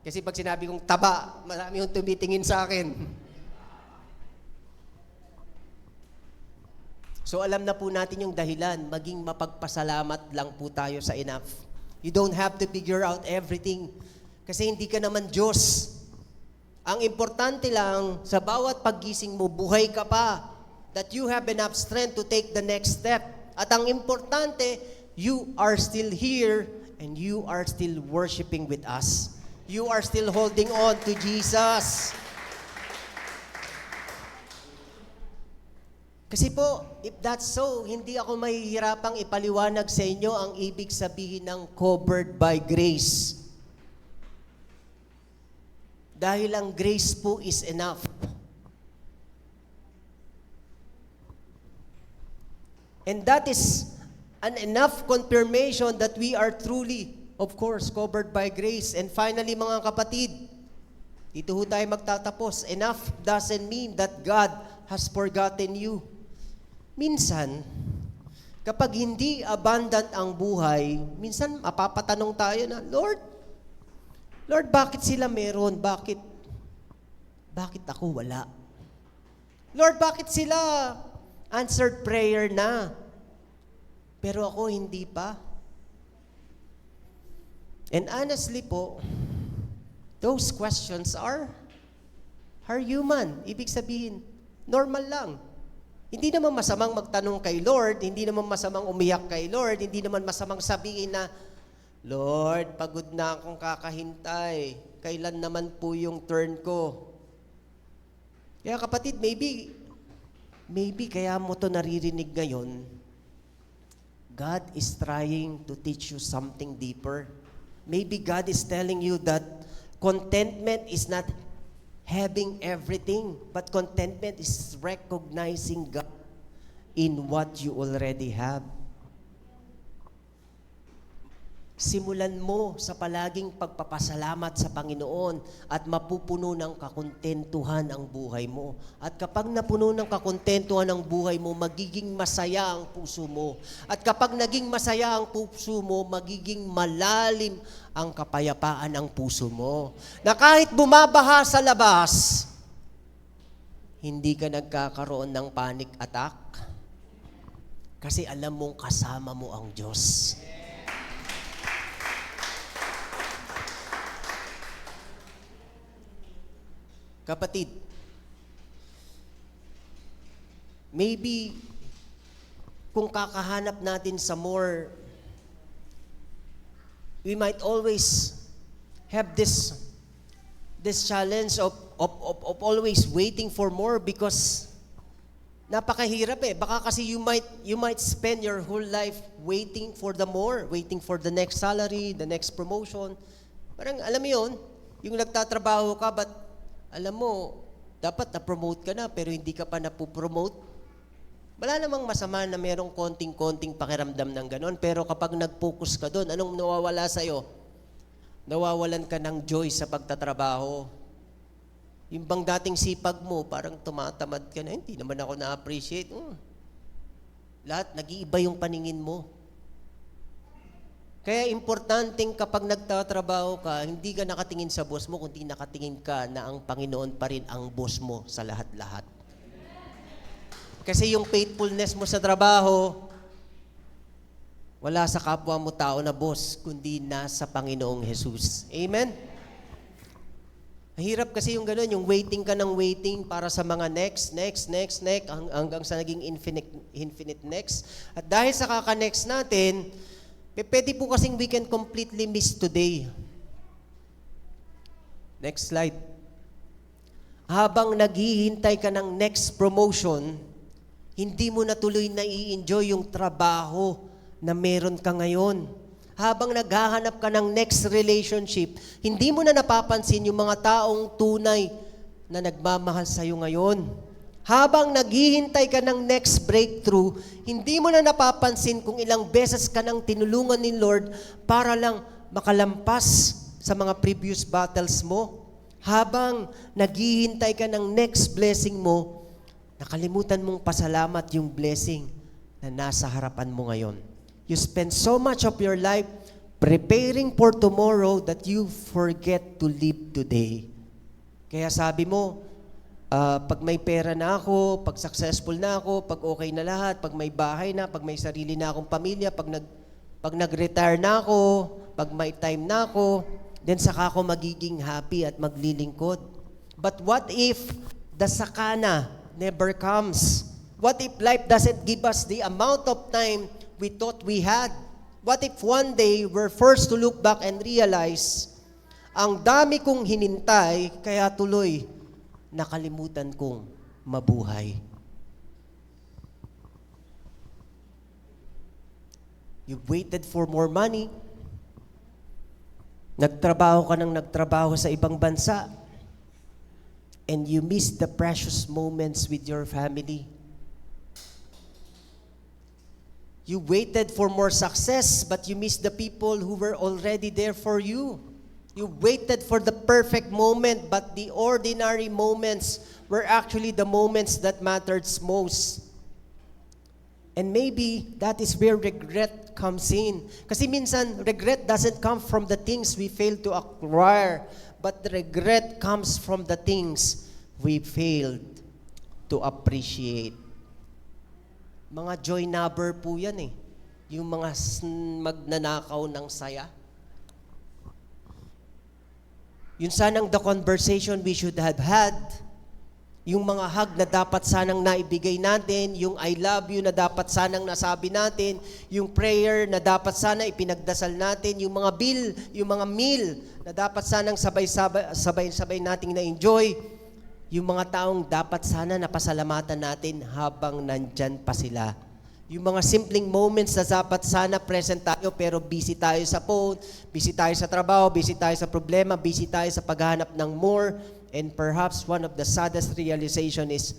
Kasi pag sinabi kong taba, marami yung tumitingin sa akin. So alam na po natin yung dahilan, maging mapagpasalamat lang po tayo sa enough. You don't have to figure out everything. Kasi hindi ka naman Diyos. Ang importante lang, sa bawat paggising mo, buhay ka pa. That you have enough strength to take the next step. At ang importante, you are still here and you are still worshiping with us. You are still holding on to Jesus. Kasi po, if that's so, hindi ako mahihirapang ipaliwanag sa inyo ang ibig sabihin ng covered by grace. Dahil ang grace po is enough. And that is an enough confirmation that we are truly, of course, covered by grace. And finally, mga kapatid, dito ho tayo magtatapos. Enough doesn't mean that God has forgotten you. Minsan, kapag hindi abundant ang buhay, minsan mapapatanong tayo na, Lord, bakit sila meron? Bakit ako wala? Lord, bakit sila answered prayer na, pero ako hindi pa? And honestly po, those questions are human. Ibig sabihin, normal lang. Hindi naman masamang magtanong kay Lord, hindi naman masamang umiyak kay Lord, hindi naman masamang sabihin na, Lord, pagod na akong kakahintay. Kailan naman po yung turn ko? Kaya kapatid, maybe kaya mo to naririnig ngayon, God is trying to teach you something deeper. Maybe God is telling you that contentment is not having everything, but contentment is recognizing God in what you already have. Simulan mo sa palaging pagpapasalamat sa Panginoon at mapupuno ng kakontentuhan ang buhay mo. At kapag napuno ng kakontentuhan ang buhay mo, magiging masaya ang puso mo. At kapag naging masaya ang puso mo, magiging malalim ang kapayapaan ng puso mo. Na kahit bumabaha sa labas, hindi ka nagkakaroon ng panic attack kasi alam mong kasama mo ang Diyos. Kapatid, maybe kung kakahanap natin sa more, we might always have this challenge of always waiting for more because napakahirap eh. Baka kasi you might spend your whole life waiting for the more, waiting for the next salary, the next promotion. Parang alam mo yun, yung nagtatrabaho ka but alam mo, dapat na-promote ka na pero hindi ka pa napupromote. Wala namang masama na merong konting-konting pakiramdam ng ganon. Pero kapag nag-focus ka doon, anong nawawala sa'yo? Nawawalan ka ng joy sa pagtatrabaho. Yung bang dating sipag mo, parang tumatamad ka na, hindi naman ako na-appreciate. Lahat, nag-iiba yung paningin mo. Kaya importanteng kapag nagtatrabaho ka, hindi ka nakatingin sa boss mo, kundi nakatingin ka na ang Panginoon pa rin ang boss mo sa lahat-lahat. Kasi yung faithfulness mo sa trabaho, wala sa kapwa mo tao na boss, kundi nasa Panginoong Jesus. Amen? Mahirap kasi yung gano'n, yung waiting ka ng waiting para sa mga next, hanggang sa naging infinite next. At dahil sa kaka-next natin, pwede po kasing we can completely miss today. Next slide. Habang naghihintay ka ng next promotion, hindi mo na tuloy na i-enjoy yung trabaho na meron ka ngayon. Habang naghahanap ka ng next relationship, hindi mo na napapansin yung mga taong tunay na nagmamahal sa'yo ngayon. Habang naghihintay ka ng next breakthrough, hindi mo na napapansin kung ilang beses ka nang tinulungan ni Lord para lang makalampas sa mga previous battles mo. Habang naghihintay ka ng next blessing mo, nakalimutan mong pasalamat yung blessing na nasa harapan mo ngayon. You spend so much of your life preparing for tomorrow that you forget to live today. Kaya sabi mo, pag may pera na ako, pag successful na ako, pag okay na lahat, pag may bahay na, pag may sarili na akong pamilya, pag nag-retire na ako, pag may time na ako, then saka ako magiging happy at maglilingkod. But what if the sakana never comes? What if life doesn't give us the amount of time we thought we had? What if one day we're forced to look back and realize, ang dami kong hinintay, kaya tuloy nakalimutan kong mabuhay. You've waited for more money. Nagtrabaho ka ng nagtrabaho sa ibang bansa. And you miss the precious moments with your family. You waited for more success, but you missed the people who were already there for you. You waited for the perfect moment, but the ordinary moments were actually the moments that mattered most. And maybe that is where regret comes in. Kasi minsan, regret doesn't come from the things we failed to acquire, but the regret comes from the things we failed to appreciate. Mga joy nabber po yan eh. Yung mga magnanakaw ng saya. Yun sanang the conversation we should have had. Yung mga hug na dapat sanang naibigay natin, yung I love you na dapat sanang nasabi natin, yung prayer na dapat sana ipinagdasal natin, yung mga bill, yung mga meal na dapat sanang sabay-sabay nating na-enjoy, yung mga taong dapat sana napasalamatan natin habang nandyan pa sila. Yung mga simpleng moments na dapat sana present tayo pero busy tayo sa phone, busy tayo sa trabaho, busy tayo sa problema, busy tayo sa paghahanap ng more. And perhaps one of the saddest realization is,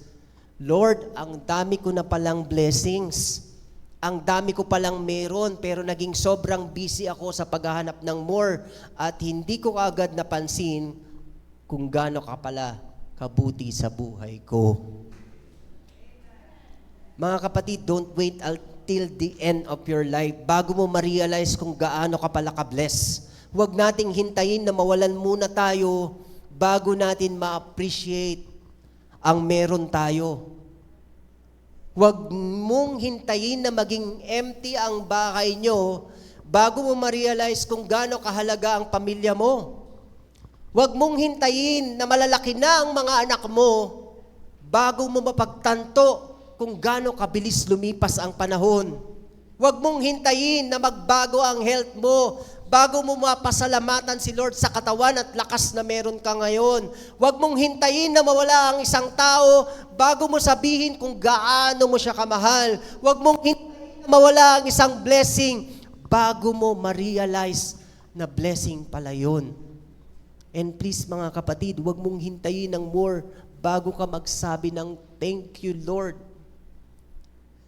Lord, ang dami ko na palang blessings. Ang dami ko palang meron, pero naging sobrang busy ako sa paghahanap ng more at hindi ko agad napansin kung gaano ka pala kabuti sa buhay ko. Mga kapatid, don't wait until the end of your life bago mo ma-realize kung gaano ka pala ka-bless. Huwag nating hintayin na mawalan muna tayo bago natin ma-appreciate ang meron tayo. Huwag mong hintayin na maging empty ang bahay nyo bago mo ma-realize kung gaano kahalaga ang pamilya mo. Huwag mong hintayin na malalaki na ang mga anak mo bago mo mapagtanto kung gaano kabilis lumipas ang panahon. Huwag mong hintayin na magbago ang health mo bago mo mapasalamatan si Lord sa katawan at lakas na meron ka ngayon. Huwag mong hintayin na mawala ang isang tao bago mo sabihin kung gaano mo siya kamahal. Huwag mong hintayin na mawala ang isang blessing bago mo ma-realize na blessing pala yun. And please mga kapatid, huwag mong hintayin ng more bago ka magsabi ng thank you Lord.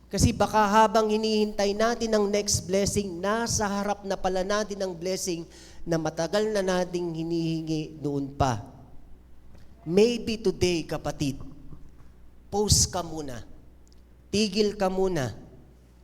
Kasi baka habang hinihintay natin ang next blessing, nasa harap na pala natin ang blessing na matagal na nating hinihingi noon pa. Maybe today, kapatid, pause ka muna. Tigil ka muna.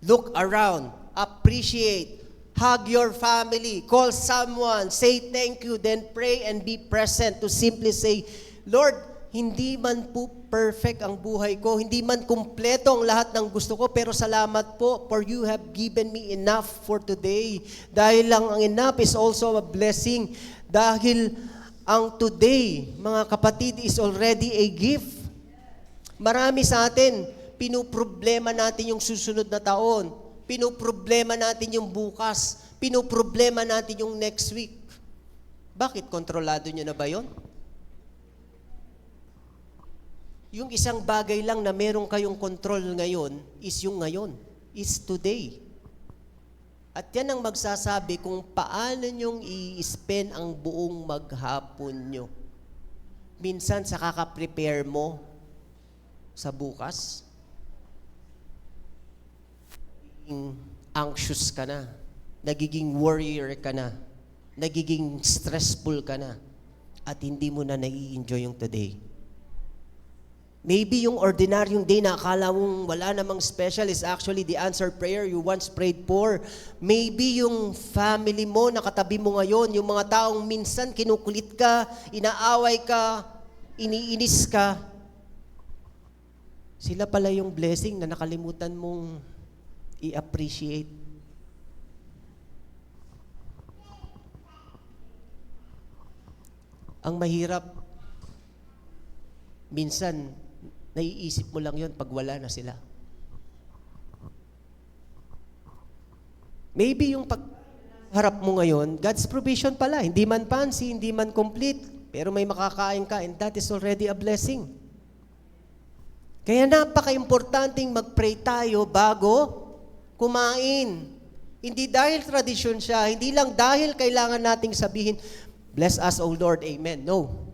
Look around. Appreciate. Hug your family. Call someone. Say thank you. Then pray and be present to simply say, Lord, hindi man po perfect ang buhay ko, hindi man kumpleto ang lahat ng gusto ko, pero salamat po for you have given me enough for today. Dahil lang ang enough is also a blessing. Dahil ang today, mga kapatid, is already a gift. Marami sa atin, pinuproblema natin yung susunod na taon. Pinuproblema natin yung bukas. Pinuproblema natin yung next week. Bakit? Kontrolado nyo na ba yun? Yung isang bagay lang na meron kayong control ngayon is yung ngayon, is today. At yan ang magsasabi kung paano nyong i-spend ang buong maghapon nyo. Minsan sa kaka-prepare mo sa bukas, nagiging anxious ka na, nagiging warrior ka na, nagiging stressful ka na, at hindi mo na nai-enjoy yung today. Maybe yung ordinaryong day na akala mong wala namang special is actually the answered prayer you once prayed for. Maybe yung family mo, nakatabi mo ngayon, yung mga taong minsan kinukulit ka, inaaway ka, iniinis ka, sila pala yung blessing na nakalimutan mong i-appreciate. Ang mahirap, minsan, naiisip mo lang yon pag wala na sila. Maybe yung pagharap mo ngayon, God's provision pala. Hindi man fancy, hindi man complete, pero may makakain ka, and that is already a blessing. Kaya napaka-importanting mag-pray tayo bago kumain. Hindi dahil tradisyon siya, hindi lang dahil kailangan nating sabihin, bless us, O Lord, Amen. No.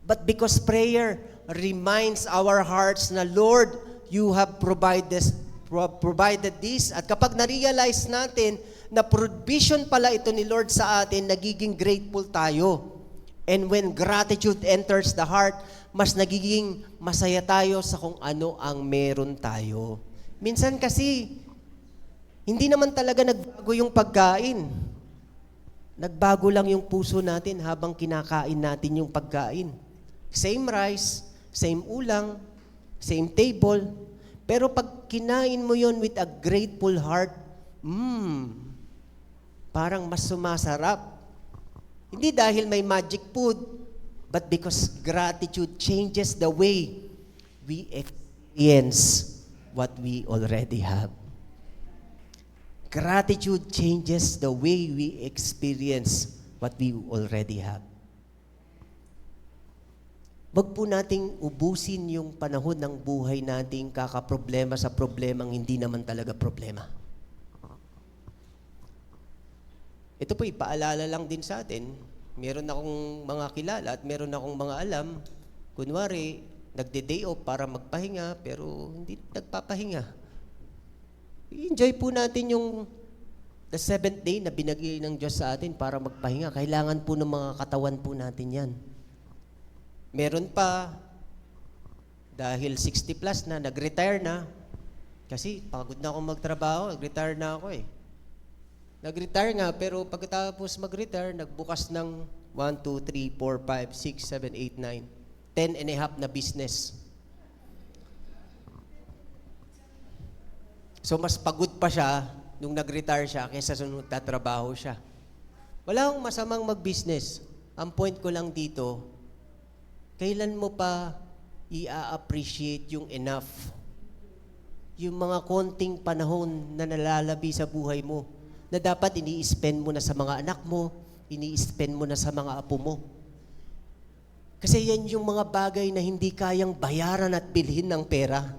But because prayer reminds our hearts na, Lord, you have provided this. At kapag na-realize natin na provision pala ito ni Lord sa atin, nagiging grateful tayo. And when gratitude enters the heart, mas nagiging masaya tayo sa kung ano ang meron tayo. Minsan kasi, hindi naman talaga nagbago yung pagkain. Nagbago lang yung puso natin habang kinakain natin yung pagkain. Same rice, same ulang, same table. Pero pag kinain mo yon with a grateful heart, parang mas sumasarap. Hindi dahil may magic food, but because gratitude changes the way we experience what we already have. Gratitude changes the way we experience what we already have. Wag po nating ubusin yung panahon ng buhay nating kakaproblema sa problemang hindi naman talaga problema. Ito po, ipaalala lang din sa atin. Meron akong mga kilala at meron akong mga alam. Kunwari, nagde-day off para magpahinga, pero hindi nagpapahinga. I-enjoy po natin yung the seventh day na binigay ng Diyos sa atin para magpahinga. Kailangan po ng mga katawan po natin yan. Meron pa, dahil 60 plus na, nag-retire na. Kasi pagod na akong magtrabaho, nag-retire na ako eh. Nag-retire nga, pero pagkatapos mag-retire, nagbukas ng 1, 2, 3, 4, 5, 6, 7, 8, 9, 10 and a half na business. So mas pagod pa siya nung nag-retire siya kaysa nung tatrabaho siya. Wala akong masamang mag-business. Ang point ko lang dito, kailan mo pa i-appreciate yung enough? Yung mga konting panahon na nalalabi sa buhay mo na dapat ini-spend mo na sa mga anak mo, ini-spend mo na sa mga apo mo. Kasi yan yung mga bagay na hindi kayang bayaran at bilhin ng pera.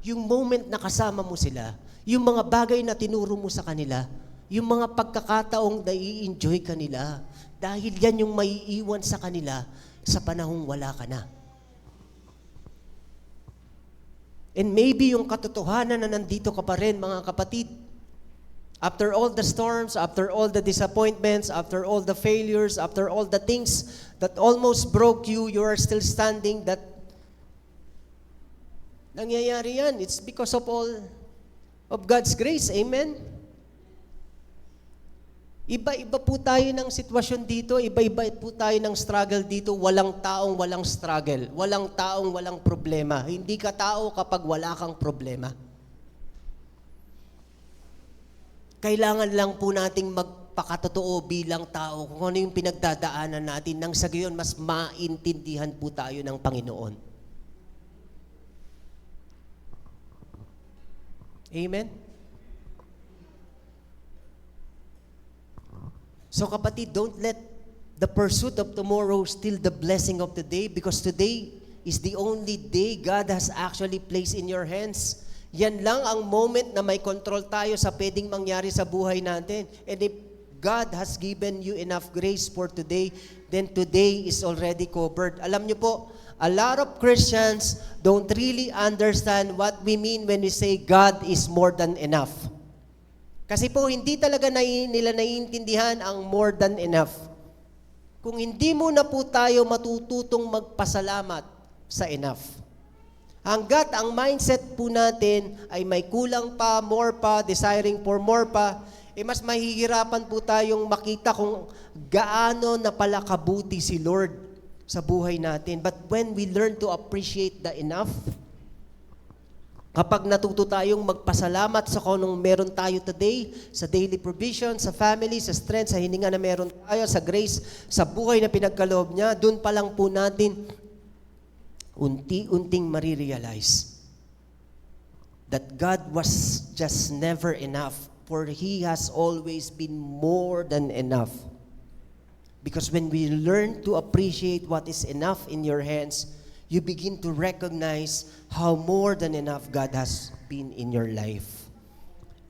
Yung moment na kasama mo sila, yung mga bagay na tinuro mo sa kanila, yung mga pagkakataong nai-enjoy kanila, dahil yan yung maiiwan sa kanila sa panahong wala ka na. And maybe yung katotohanan na nandito ka pa rin, mga kapatid. After all the storms, after all the disappointments, after all the failures, after all the things that almost broke you, you are still standing. That nangyayari yan. It's because of all of God's grace. Amen? Iba-iba po tayo ng sitwasyon dito, iba-iba po tayo ng struggle dito. Walang taong walang struggle. Walang taong walang problema. Hindi ka tao kapag wala kang problema. Kailangan lang po nating magpakatotoo bilang tao kung ano yung pinagdadaanan natin nang sa gayon mas maintindihan po tayo ng Panginoon. Amen? So kapatid, don't let the pursuit of tomorrow steal the blessing of today, because today is the only day God has actually placed in your hands. Yan lang ang moment na may control tayo sa pwedeng mangyari sa buhay natin. And if God has given you enough grace for today, then today is already covered. Alam niyo po, a lot of Christians don't really understand what we mean when we say God is more than enough. Kasi po, hindi talaga nila naiintindihan ang more than enough. Kung hindi muna po tayo matututong magpasalamat sa enough. Hanggat ang mindset po natin ay may kulang pa, more pa, desiring for more pa, mas mahihirapan po tayong makita kung gaano na pala kabuti si Lord sa buhay natin. But when we learn to appreciate the enough, kapag natuto tayong magpasalamat sa kung anong meron tayo today, sa daily provision, sa family, sa strength, sa hininga na meron tayo, sa grace, sa buhay na pinagkaloob niya, dun pa lang po natin unti-unting marirealize that God was just never enough, for He has always been more than enough. Because when we learn to appreciate what is enough in your hands, you begin to recognize how more than enough God has been in your life.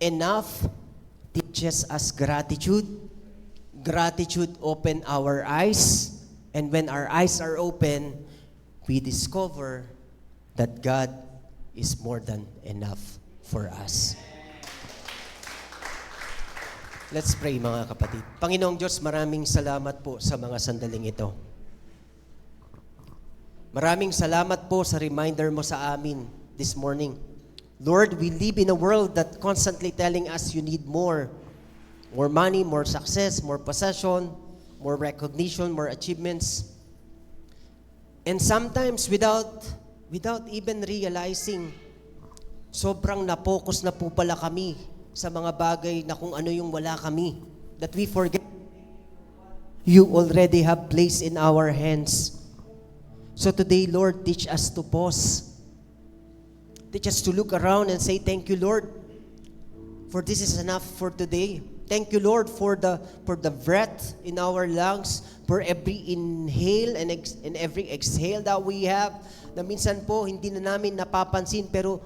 Enough teaches us gratitude. Gratitude opens our eyes. And when our eyes are open, we discover that God is more than enough for us. Let's pray, mga kapatid. Panginoong Diyos, maraming salamat po sa mga sandaling ito. Maraming salamat po sa reminder mo sa amin this morning. Lord, we live in a world that constantly telling us you need more. More money, more success, more possession, more recognition, more achievements. And sometimes without even realizing, sobrang na-focus na po pala kami sa mga bagay na kung ano yung wala kami. That we forget you already have placed in our hands. So today, Lord, teach us to pause. Teach us to look around and say, thank you, Lord, for this is enough for today. Thank you, Lord, for the breath in our lungs, for every inhale and every exhale that we have, na minsan po hindi na namin napapansin, pero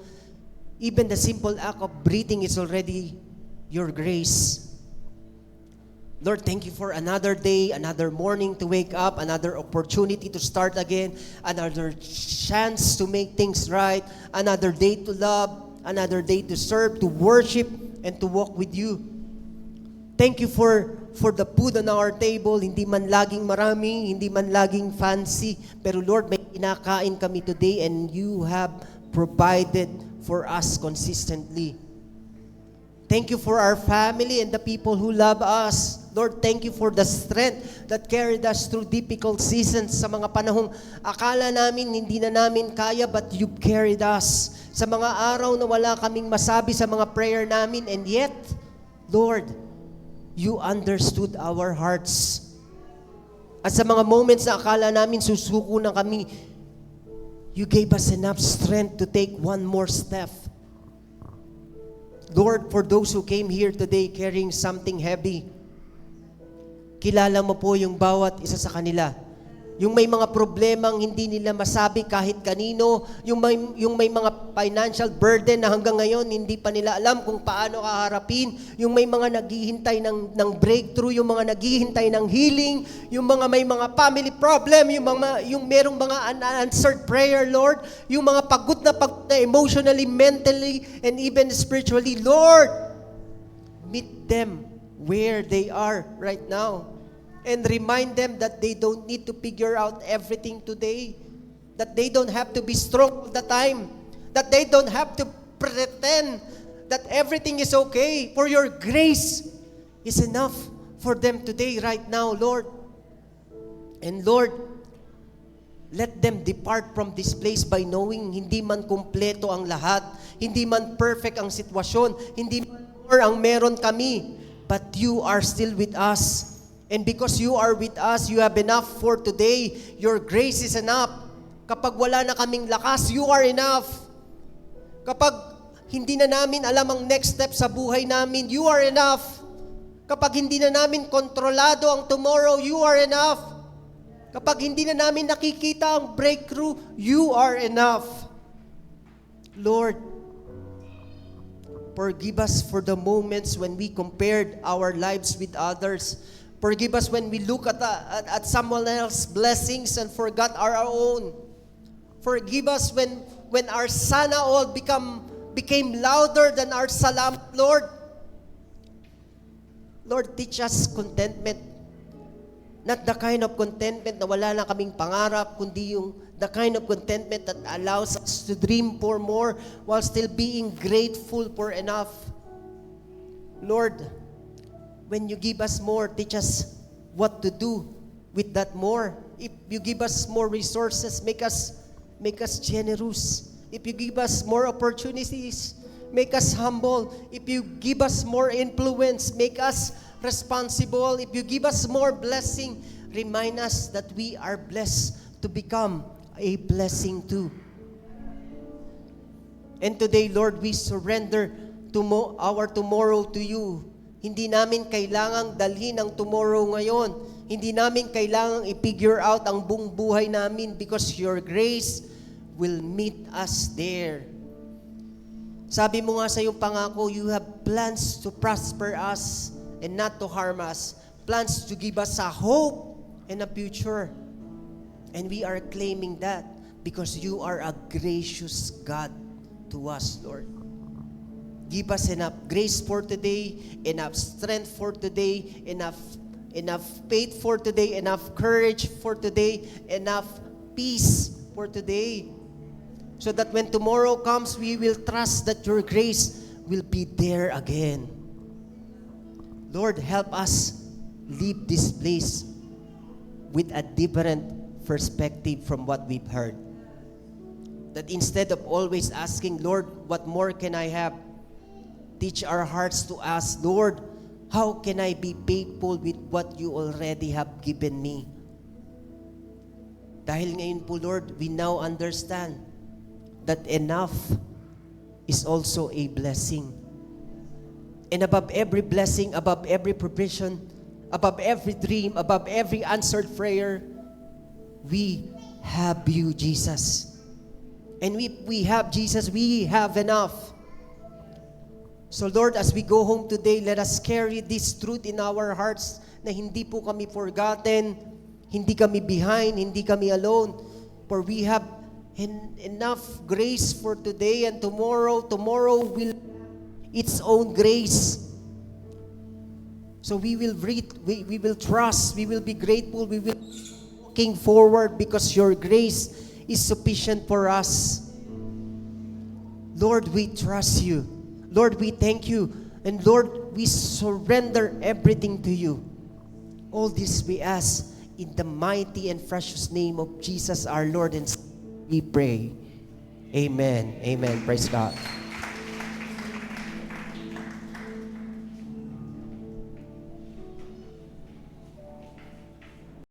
even the simple act of breathing is already your grace. Lord, thank you for another day, another morning to wake up, another opportunity to start again, another chance to make things right, another day to love, another day to serve, to worship, and to walk with you. Thank you for the food on our table, hindi man laging marami, hindi man laging fancy, pero Lord, may kinakain kami today and you have provided for us consistently. Thank you for our family and the people who love us. Lord, thank you for the strength that carried us through difficult seasons sa mga panahong akala namin hindi na namin kaya, but you carried us. Sa mga araw na wala kaming masabi sa mga prayer namin, and yet, Lord, you understood our hearts. At sa mga moments na akala namin susuko na kami, you gave us enough strength to take one more step. Lord, for those who came here today carrying something heavy, kilala mo po yung bawat isa sa kanila. Yung may mga problemang hindi nila masabi kahit kanino, yung may mga financial burden na hanggang ngayon hindi pa nila alam kung paano kaharapin, yung may mga naghihintay ng breakthrough, yung mga naghihintay ng healing, yung mga may mga family problem, yung merong mga unanswered prayer, Lord, yung mga pagod na emotionally, mentally, and even spiritually, Lord, meet them where they are right now. And remind them that they don't need to figure out everything today. That they don't have to be strong all the time. That they don't have to pretend that everything is okay. For your grace is enough for them today, right now, Lord. And Lord, let them depart from this place by knowing hindi man kumpleto ang lahat, hindi man perfect ang sitwasyon, hindi man more ang meron kami, but you are still with us. And because you are with us, you have enough for today. Your grace is enough. Kapag wala na kaming lakas, you are enough. Kapag hindi na namin alam ang next step sa buhay namin, you are enough. Kapag hindi na namin kontrolado ang tomorrow, you are enough. Kapag hindi na namin nakikita ang breakthrough, you are enough. Lord, forgive us for the moments when we compared our lives with others. Forgive us when we look at someone else's blessings and forgot our own. Forgive us when our sana all became louder than our salamat, Lord. Lord, teach us contentment. Not the kind of contentment na wala na kaming pangarap, kundi the kind of contentment that allows us to dream for more while still being grateful for enough. Lord, when you give us more, teach us what to do with that more. If you give us more resources, make us generous. If you give us more opportunities, make us humble. If you give us more influence, make us responsible. If you give us more blessing, remind us that we are blessed to become a blessing too. And today, Lord, we surrender our tomorrow to you. Hindi namin kailangang dalhin ang tomorrow ngayon. Hindi namin kailangang i-figure out ang buong buhay namin because your grace will meet us there. Sabi mo nga sa iyong pangako, you have plans to prosper us and not to harm us. Plans to give us a hope and a future. And we are claiming that because you are a gracious God to us, Lord. Give us enough grace for today, enough strength for today, enough faith for today, enough courage for today, enough peace for today. So that when tomorrow comes, we will trust that your grace will be there again. Lord, help us leave this place with a different perspective from what we've heard. That instead of always asking, Lord, what more can I have? Teach our hearts to ask, Lord, how can I be faithful with what you already have given me? Dahil ngayon po, Lord, we now understand that enough is also a blessing. And above every blessing, above every provision, above every dream, above every answered prayer, we have you, Jesus. And we have Jesus, we have enough. So Lord, as we go home today, let us carry this truth in our hearts na hindi po kami forgotten, hindi kami behind, hindi kami alone. For we have enough grace for today and tomorrow. Tomorrow will its own grace. So we will read, we will trust, we will be grateful, we will be looking forward because your grace is sufficient for us. Lord, we trust you. Lord, we thank you. And Lord, we surrender everything to you. All this we ask in the mighty and precious name of Jesus our Lord and Savior, we pray. Amen. Amen. Praise God.